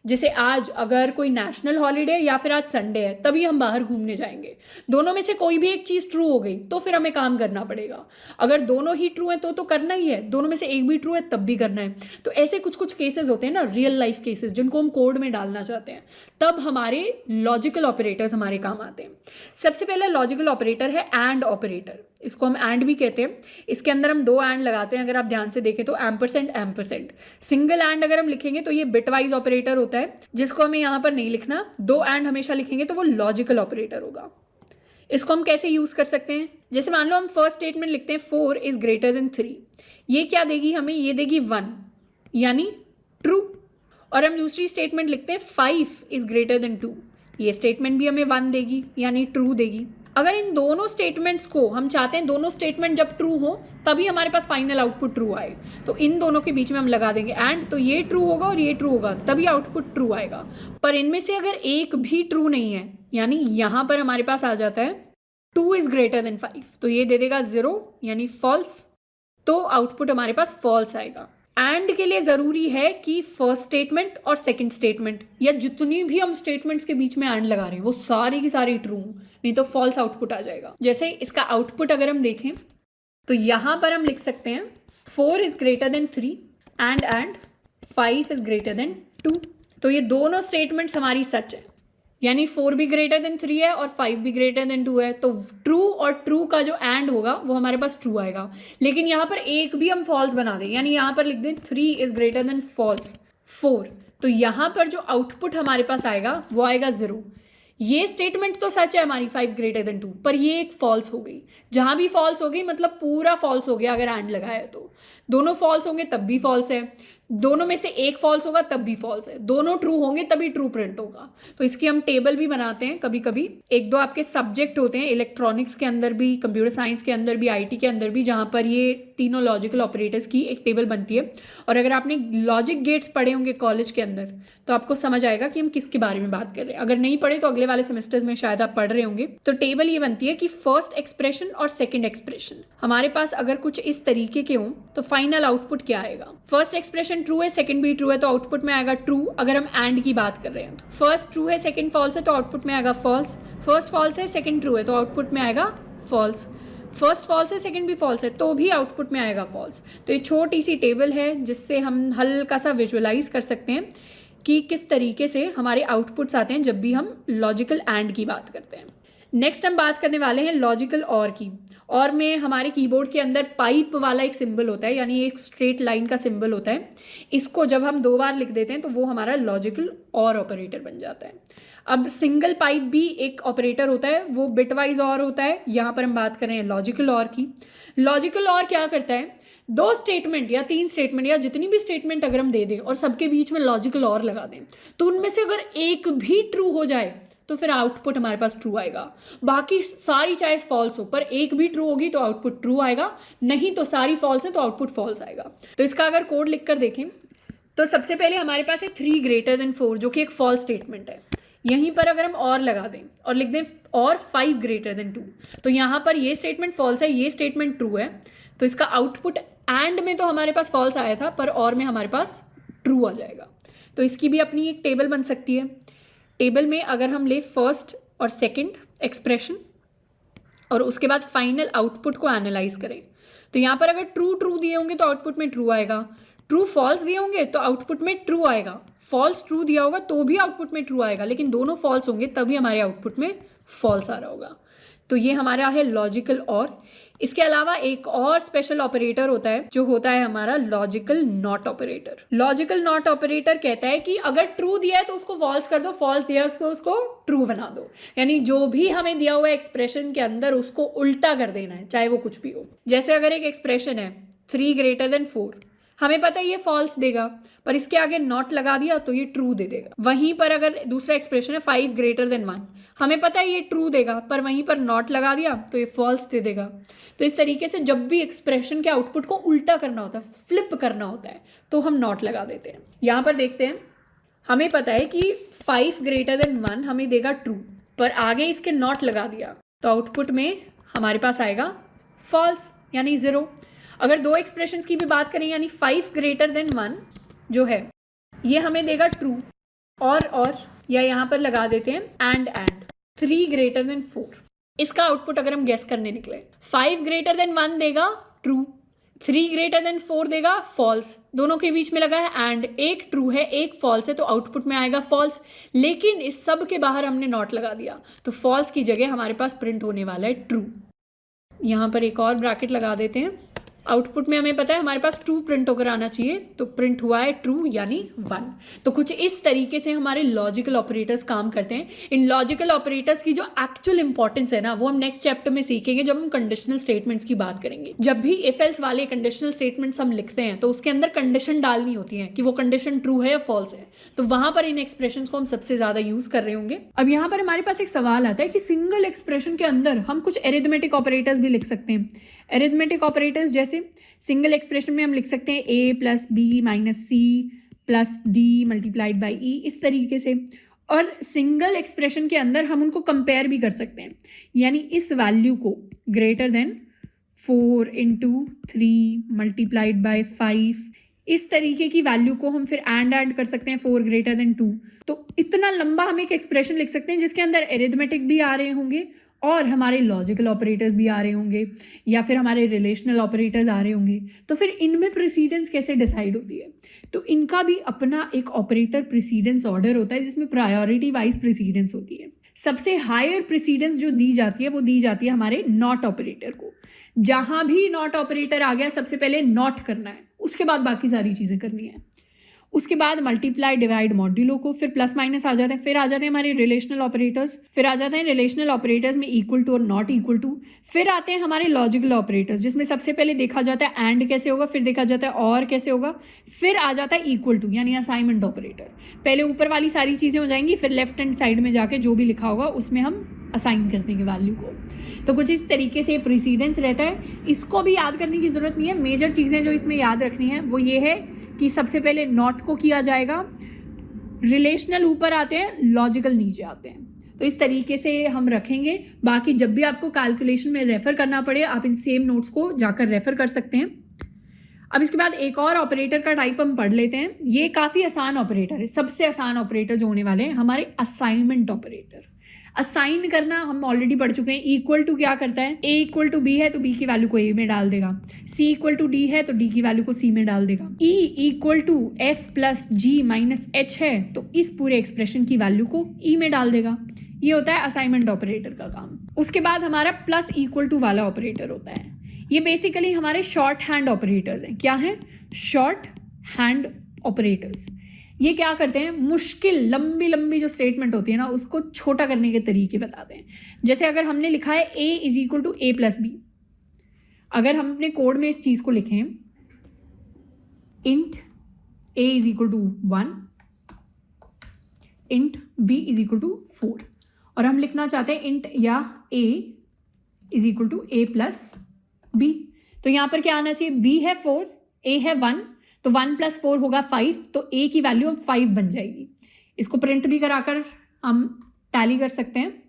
जैसे आज अगर कोई नेशनल हॉलीडे या फिर आज संडे है तभी हम बाहर घूमने जाएंगे, दोनों में से कोई भी एक चीज़ ट्रू हो गई तो फिर हमें काम करना पड़ेगा। अगर दोनों ही ट्रू है तो करना ही है, दोनों में से एक भी ट्रू है तब भी करना है। तो ऐसे कुछ कुछ केसेस होते हैं ना, रियल लाइफ केसेस, जिनको हम कोड में डालना चाहते हैं, तब हमारे लॉजिकल ऑपरेटर्स हमारे काम आते हैं। सबसे पहला लॉजिकल ऑपरेटर है एंड ऑपरेटर। इसको हम एंड भी कहते हैं। इसके अंदर हम 2 एंड लगाते हैं। अगर आप ध्यान से देखें तो एम्परसेंड एम्परसेंड। सिंगल एंड अगर हम लिखेंगे तो ये बिटवाइज ऑपरेटर होता है, जिसको हमें यहाँ पर नहीं लिखना। 2 एंड हमेशा लिखेंगे तो वो लॉजिकल ऑपरेटर होगा। इसको हम कैसे यूज कर सकते हैं? जैसे मान लो हम फर्स्ट स्टेटमेंट लिखते हैं 4 इज ग्रेटर देन 3। ये क्या देगी हमें? ये देगी 1 यानी ट्रू। और हम दूसरी स्टेटमेंट लिखते हैं 5 इज ग्रेटर देन 2। ये स्टेटमेंट भी हमें 1 देगी यानी ट्रू देगी। अगर इन दोनों स्टेटमेंट्स को हम चाहते हैं दोनों स्टेटमेंट जब ट्रू हो तभी हमारे पास फाइनल आउटपुट ट्रू आए, तो इन दोनों के बीच में हम लगा देंगे एंड, तो ये ट्रू होगा और ये ट्रू होगा तभी आउटपुट ट्रू आएगा। पर इनमें से अगर एक भी ट्रू नहीं है, यानी यहाँ पर हमारे पास आ जाता है 2 इज ग्रेटर देन 5, तो ये दे देगा 0 यानी फॉल्स, तो आउटपुट हमारे पास फॉल्स आएगा। एंड के लिए ज़रूरी है कि फर्स्ट स्टेटमेंट और सेकंड स्टेटमेंट या जितनी भी हम स्टेटमेंट्स के बीच में एंड लगा रहे हैं वो सारी की सारी ट्रू, नहीं तो फॉल्स आउटपुट आ जाएगा। जैसे इसका आउटपुट अगर हम देखें तो यहाँ पर हम लिख सकते हैं 4 is greater than 3 and 5 is greater than 2। तो ये दोनों स्टेटमेंट्स हमारी सच है, यानी 4 भी ग्रेटर देन 3 है और 5 भी ग्रेटर देन 2 है, तो ट्रू और ट्रू का जो एंड होगा वो हमारे पास ट्रू आएगा। लेकिन यहाँ पर एक भी हम फॉल्स बना दें, यानी यहाँ पर लिख दें 3 इज ग्रेटर देन फॉल्स 4, तो यहाँ पर जो आउटपुट हमारे पास आएगा वो आएगा 0। ये स्टेटमेंट तो सच है हमारी 5 ग्रेटर देन 2, पर ये एक फॉल्स हो गई। जहाँ भी फॉल्स हो गई मतलब पूरा फॉल्स हो गया। अगर एंड लगाया तो दोनों फॉल्स होंगे तब भी फॉल्स है, दोनों में से एक फॉल्स होगा तब भी फॉल्स है, दोनों ट्रू होंगे तभी ट्रू प्रिंट होगा। तो इसकी हम टेबल भी बनाते हैं कभी कभी। 1-2 आपके सब्जेक्ट होते हैं इलेक्ट्रॉनिक्स के अंदर भी, कंप्यूटर साइंस के अंदर भी, IT के अंदर भी, जहाँ पर ये तीनों लॉजिकल ऑपरेटर्स की एक टेबल बनती है। और अगर आपने लॉजिक गेट्स पढ़े होंगे कॉलेज के अंदर तो आपको समझ आएगा कि हम किसके बारे में बात कर रहे हैं। अगर नहीं पढ़े तो अगले वाले सेमेस्टर्स में शायद आप पढ़ रहे होंगे। तो टेबल ये बनती है कि फर्स्ट एक्सप्रेशन और सेकेंड एक्सप्रेशन हमारे पास अगर कुछ इस तरीके के हों तो फाइनल आउटपुट क्या आएगा। फर्स्ट एक्सप्रेशन ट्रू है, सेकंड भी ट्रू है, तो आउटपुट में आएगा ट्रू। अगर हम एंड की बात कर रहे हैं, फर्स्ट ट्रू है सेकंड फॉल्स है तो आउटपुट में आएगा फॉल्स। फर्स्ट फॉल्स है सेकंड ट्रू है तो आउटपुट में आएगा फॉल्स। फर्स्ट फॉल्स है सेकंड भी फॉल्स है तो भी आउटपुट में आएगा फॉल्स। तो ये छोटी सी टेबल है जिससे हम हल्का सा विजुअलाइज कर सकते हैं कि किस तरीके से हमारे आउटपुट्स आते हैं जब भी हम लॉजिकल एंड की बात करते हैं। नेक्स्ट हम बात करने वाले हैं लॉजिकल और की। और में हमारे कीबोर्ड के अंदर पाइप वाला एक सिंबल होता है, यानी एक स्ट्रेट लाइन का सिंबल होता है। इसको जब हम 2 बार लिख देते हैं तो वो हमारा लॉजिकल और ऑपरेटर बन जाता है। अब सिंगल पाइप भी एक ऑपरेटर होता है, वो बिटवाइज और होता है। यहाँ पर हम बात कर रहे हैं लॉजिकल और की। लॉजिकल और क्या करता है, 2 स्टेटमेंट या 3 स्टेटमेंट या जितनी भी स्टेटमेंट अगर हम दे दें और सबके बीच में लॉजिकल और लगा दें, तो उनमें से अगर एक भी ट्रू हो जाए तो फिर आउटपुट हमारे पास ट्रू आएगा। बाकी सारी चाहे फॉल्स हो, पर एक भी ट्रू होगी तो आउटपुट ट्रू आएगा, नहीं तो सारी फॉल्स है तो आउटपुट फॉल्स आएगा। तो इसका अगर कोड लिख कर देखें तो सबसे पहले हमारे पास है 3 ग्रेटर देन 4, जो कि एक फॉल्स स्टेटमेंट है। यहीं पर अगर हम और लगा दें और लिख दें और 5 ग्रेटर देन 2, तो यहाँ पर ये स्टेटमेंट फॉल्स है, ये स्टेटमेंट ट्रू है। तो इसका आउटपुट एंड में तो हमारे पास फॉल्स आया था, पर और में हमारे पास ट्रू आ जाएगा। तो इसकी भी अपनी एक टेबल बन सकती है। टेबल में अगर हम ले फर्स्ट और सेकंड एक्सप्रेशन और उसके बाद फाइनल आउटपुट को एनालाइज करें, तो यहाँ पर अगर ट्रू ट्रू दिए होंगे तो आउटपुट में ट्रू आएगा, ट्रू फॉल्स दिए होंगे तो आउटपुट में ट्रू आएगा, फॉल्स ट्रू दिया होगा तो भी आउटपुट में ट्रू आएगा, लेकिन दोनों फॉल्स होंगे तभी हमारे आउटपुट में फॉल्स आ रहा होगा। तो ये हमारा है लॉजिकल और। इसके अलावा एक और स्पेशल ऑपरेटर होता है जो होता है हमारा logical not operator. Logical not operator कहता है कि अगर ट्रू दिया है तो उसको फॉल्स कर दो, फॉल्स दिया है उसको ट्रू बना दो, यानी जो भी हमें दिया हुआ है एक्सप्रेशन के अंदर उसको उल्टा कर देना है, चाहे वो कुछ भी हो। जैसे अगर एक एक्सप्रेशन है 3 ग्रेटर देन 4, हमें पता है ये फॉल्स देगा, पर इसके आगे नॉट लगा दिया तो ये ट्रू दे देगा। वहीं पर अगर दूसरा एक्सप्रेशन है 5 ग्रेटर देन 1, हमें पता है ये ट्रू देगा, पर वहीं पर नॉट लगा दिया तो ये फॉल्स दे देगा। तो इस तरीके से जब भी एक्सप्रेशन के आउटपुट को उल्टा करना होता है, फ्लिप करना होता है, तो हम नॉट लगा देते हैं। यहाँ पर देखते हैं, हमें पता है कि 5 ग्रेटर देन 1 हमें देगा ट्रू, पर आगे इसके नॉट लगा दिया तो आउटपुट में हमारे पास आएगा फॉल्स, यानी 0। अगर 2 एक्सप्रेशंस की भी बात करें, यानी 5 ग्रेटर देन 1 जो है ये हमें देगा ट्रू, और या यहाँ पर लगा देते हैं एंड 3 ग्रेटर देन 4। इसका आउटपुट अगर हम गेस करने निकले, 5 ग्रेटर देन 1 देगा ट्रू, 3 ग्रेटर देन 4 देगा फॉल्स, दोनों के बीच में लगा है एंड, एक ट्रू है एक फॉल्स है, तो आउटपुट में आएगा फॉल्स। लेकिन इस सब के बाहर हमने नॉट लगा दिया तो फॉल्स की जगह हमारे पास प्रिंट होने वाला है ट्रू। यहाँ पर एक और ब्रैकेट लगा देते हैं। आउटपुट में हमें पता है हमारे पास ट्रू प्रिंट होकर आना चाहिए, तो प्रिंट हुआ है ट्रू यानी 1। तो कुछ इस तरीके से हमारे लॉजिकल ऑपरेटर्स काम करते हैं। इन लॉजिकल ऑपरेटर्स की जो एक्चुअल इंपॉर्टेंस है ना, वो हम नेक्स्ट चैप्टर में सीखेंगे जब हम कंडीशनल स्टेटमेंट्स की बात करेंगे। जब भी इफ एल्स वाले कंडीशनल स्टेटमेंट्स हम लिखते हैं तो उसके अंदर कंडीशन डालनी होती है कि वो कंडीशन ट्रू है या फॉल्स है, तो वहां पर इन एक्सप्रेशंस को हम सबसे ज्यादा यूज कर रहे होंगे। अब यहाँ पर हमारे पास एक सवाल आता है कि सिंगल एक्सप्रेशन के अंदर हम कुछ एरिथमेटिक ऑपरेटर्स भी लिख सकते हैं। एरिथमेटिक ऑपरेटर्स जैसे सिंगल एक्सप्रेशन में हम लिख सकते हैं a plus B minus C plus D multiplied by E, इस तरीके से। और सिंगल एक्सप्रेशन के अंदर हम उनको कंपेयर भी कर सकते हैं, यानी इस वैल्यू को greater than 4 into 3 multiplied by 5, इस तरीके की वैल्यू को हम फिर ऐड कर सकते हैं 4 ग्रेटर देन 2। तो इतना लंबा हम एक एक्सप्रेशन लिख सकते हैं जिसके अंदर एरिथमेटिक भी आ रहे होंगे और हमारे लॉजिकल ऑपरेटर्स भी आ रहे होंगे, या फिर हमारे रिलेशनल ऑपरेटर्स आ रहे होंगे। तो फिर इनमें प्रेसिडेंस कैसे डिसाइड होती है, तो इनका भी अपना एक ऑपरेटर प्रेसिडेंस ऑर्डर होता है जिसमें प्रायोरिटी वाइज प्रेसिडेंस होती है। सबसे हायर प्रेसिडेंस जो दी जाती है वो दी जाती है हमारे नॉट ऑपरेटर को। जहां भी नॉट ऑपरेटर आ गया सबसे पहले नॉट करना है, उसके बाद बाकी सारी चीज़ें करनी है। उसके बाद मल्टीप्लाई डिवाइड मॉड्यूलो को, फिर प्लस माइनस आ जाते हैं, फिर आ जाते हैं हमारे रिलेशनल ऑपरेटर्स, फिर आ जाते हैं रिलेशनल ऑपरेटर्स में इक्वल टू और नॉट इक्वल टू, फिर आते हैं हमारे लॉजिकल ऑपरेटर्स जिसमें सबसे पहले देखा जाता है एंड कैसे होगा, फिर देखा जाता है और कैसे होगा, फिर आ जाता है इक्वल टू यानी असाइनमेंट ऑपरेटर। पहले ऊपर वाली सारी चीज़ें हो जाएंगी, फिर लेफ्ट हैंड साइड में जाके जो भी लिखा होगा उसमें हम असाइन कर देंगे वैल्यू को। तो कुछ इस तरीके से प्रेसिडेंस रहता है। इसको भी याद करने की ज़रूरत नहीं है। मेजर चीज़ें जो इसमें याद रखनी है वो ये है कि सबसे पहले नॉट को किया जाएगा, रिलेशनल ऊपर आते हैं, लॉजिकल नीचे आते हैं। तो इस तरीके से हम रखेंगे। बाकी जब भी आपको कैलकुलेशन में रेफ़र करना पड़े आप इन सेम नोट्स को जाकर रेफ़र कर सकते हैं। अब इसके बाद एक और ऑपरेटर का टाइप हम पढ़ लेते हैं। ये काफ़ी आसान ऑपरेटर है। सबसे आसान ऑपरेटर जो होने वाले हैं हमारे असाइनमेंट ऑपरेटर। असाइन करना हम ऑलरेडी पढ़ चुके हैं। इक्वल टू क्या करता है, ए इक्वल टू बी है तो बी की वैल्यू को ए में डाल देगा, सी इक्वल टू डी है तो डी की वैल्यू को सी में डाल देगा, E equal to F plus G minus H है तो इस पूरे एक्सप्रेशन की वैल्यू को ई में डाल देगा। ये होता है असाइनमेंट ऑपरेटर का काम। उसके बाद हमारा प्लस इक्वल टू वाला ऑपरेटर होता है। ये बेसिकली हमारे शॉर्ट हैंड ऑपरेटर्स हैं। क्या हैं? Short hand operators. ये क्या करते हैं? मुश्किल लंबी लंबी जो स्टेटमेंट होती है ना, उसको छोटा करने के तरीके बताते हैं। जैसे अगर हमने लिखा है a is equal to a plus B, अगर हम अपने कोड में इस चीज़ को लिखें int a is equal to 1, int b is equal to 4, और हम लिखना चाहते हैं इंट या a is equal to a plus b, तो यहाँ पर क्या आना चाहिए? b है 4, a है 1, तो 1 प्लस 4 होगा 5, तो a की वैल्यू अब 5 बन जाएगी। इसको प्रिंट भी कराकर हम टैली कर सकते हैं।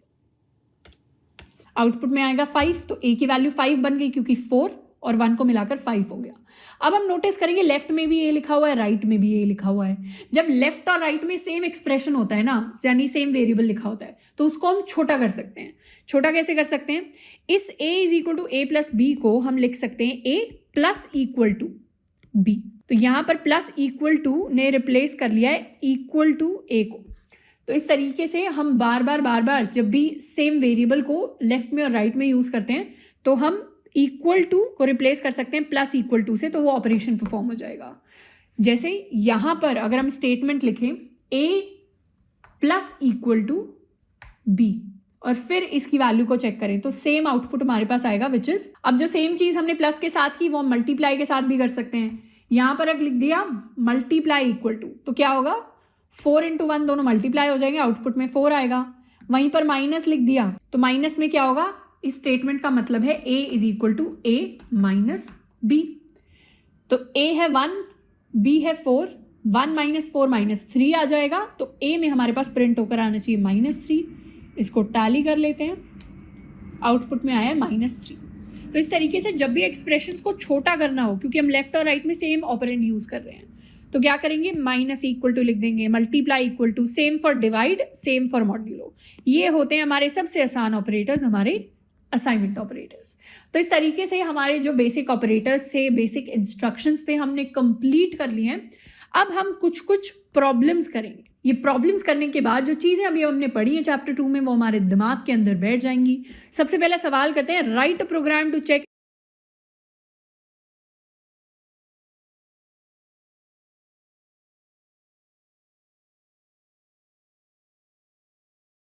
आउटपुट में आएगा 5, तो a की वैल्यू 5 बन गई क्योंकि 4 और 1 को मिलाकर 5 हो गया। अब हम नोटिस करेंगे लेफ्ट में भी a लिखा हुआ है, राइट में भी a लिखा हुआ है। जब लेफ्ट और राइट में सेम एक्सप्रेशन होता है ना, यानी सेम वेरिएबल लिखा होता है, तो उसको हम छोटा कर सकते हैं। छोटा कैसे कर सकते हैं? इस a is equal to a plus B को हम लिख सकते हैं a plus equal to b। तो यहाँ पर प्लस इक्वल टू ने रिप्लेस कर लिया है इक्वल टू a को। तो इस तरीके से हम बार बार जब भी सेम वेरिएबल को लेफ्ट में और राइट में यूज़ करते हैं, तो हम इक्वल टू को रिप्लेस कर सकते हैं प्लस इक्वल टू से, तो वो ऑपरेशन परफॉर्म हो जाएगा। जैसे यहाँ पर अगर हम स्टेटमेंट लिखें a plus equal to b और फिर इसकी वैल्यू को चेक करें, तो सेम आउटपुट हमारे पास आएगा, विच इज, अब जो सेम चीज़ हमने प्लस के साथ की वो हम मल्टीप्लाई के साथ भी कर सकते हैं। यहाँ पर अगर लिख दिया मल्टीप्लाई इक्वल टू, तो क्या होगा? 4 इंटू 1 दोनों मल्टीप्लाई हो जाएंगे, आउटपुट में 4 आएगा। वहीं पर माइनस लिख दिया, तो माइनस में क्या होगा? इस स्टेटमेंट का मतलब है a is equal to a minus b। तो a है 1, b है 4, 1 माइनस 4 माइनस 3 आ जाएगा, तो a में हमारे पास प्रिंट होकर आना चाहिए -3। इसको टैली कर लेते हैं, आउटपुट में आया है -3। तो इस तरीके से जब भी एक्सप्रेशंस को छोटा करना हो, क्योंकि हम लेफ्ट और राइट में सेम ऑपरेंड यूज़ कर रहे हैं, तो क्या करेंगे? माइनस इक्वल टू लिख देंगे, multiply equal to, same for divide, same for modulo. ये होते हैं हमारे सबसे आसान ऑपरेटर्स, हमारे असाइनमेंट ऑपरेटर्स। तो इस तरीके से हमारे जो बेसिक ऑपरेटर्स थे, बेसिक इंस्ट्रक्शंस थे, हमने कंप्लीट कर लिए हैं। अब हम कुछ प्रॉब्लम्स करेंगे। ये प्रॉब्लम्स करने के बाद जो चीज़ें अभी हमने पढ़ी हैं चैप्टर 2 में, वो हमारे दिमाग के अंदर बैठ जाएंगी। सबसे पहला सवाल करते हैं, write a program to check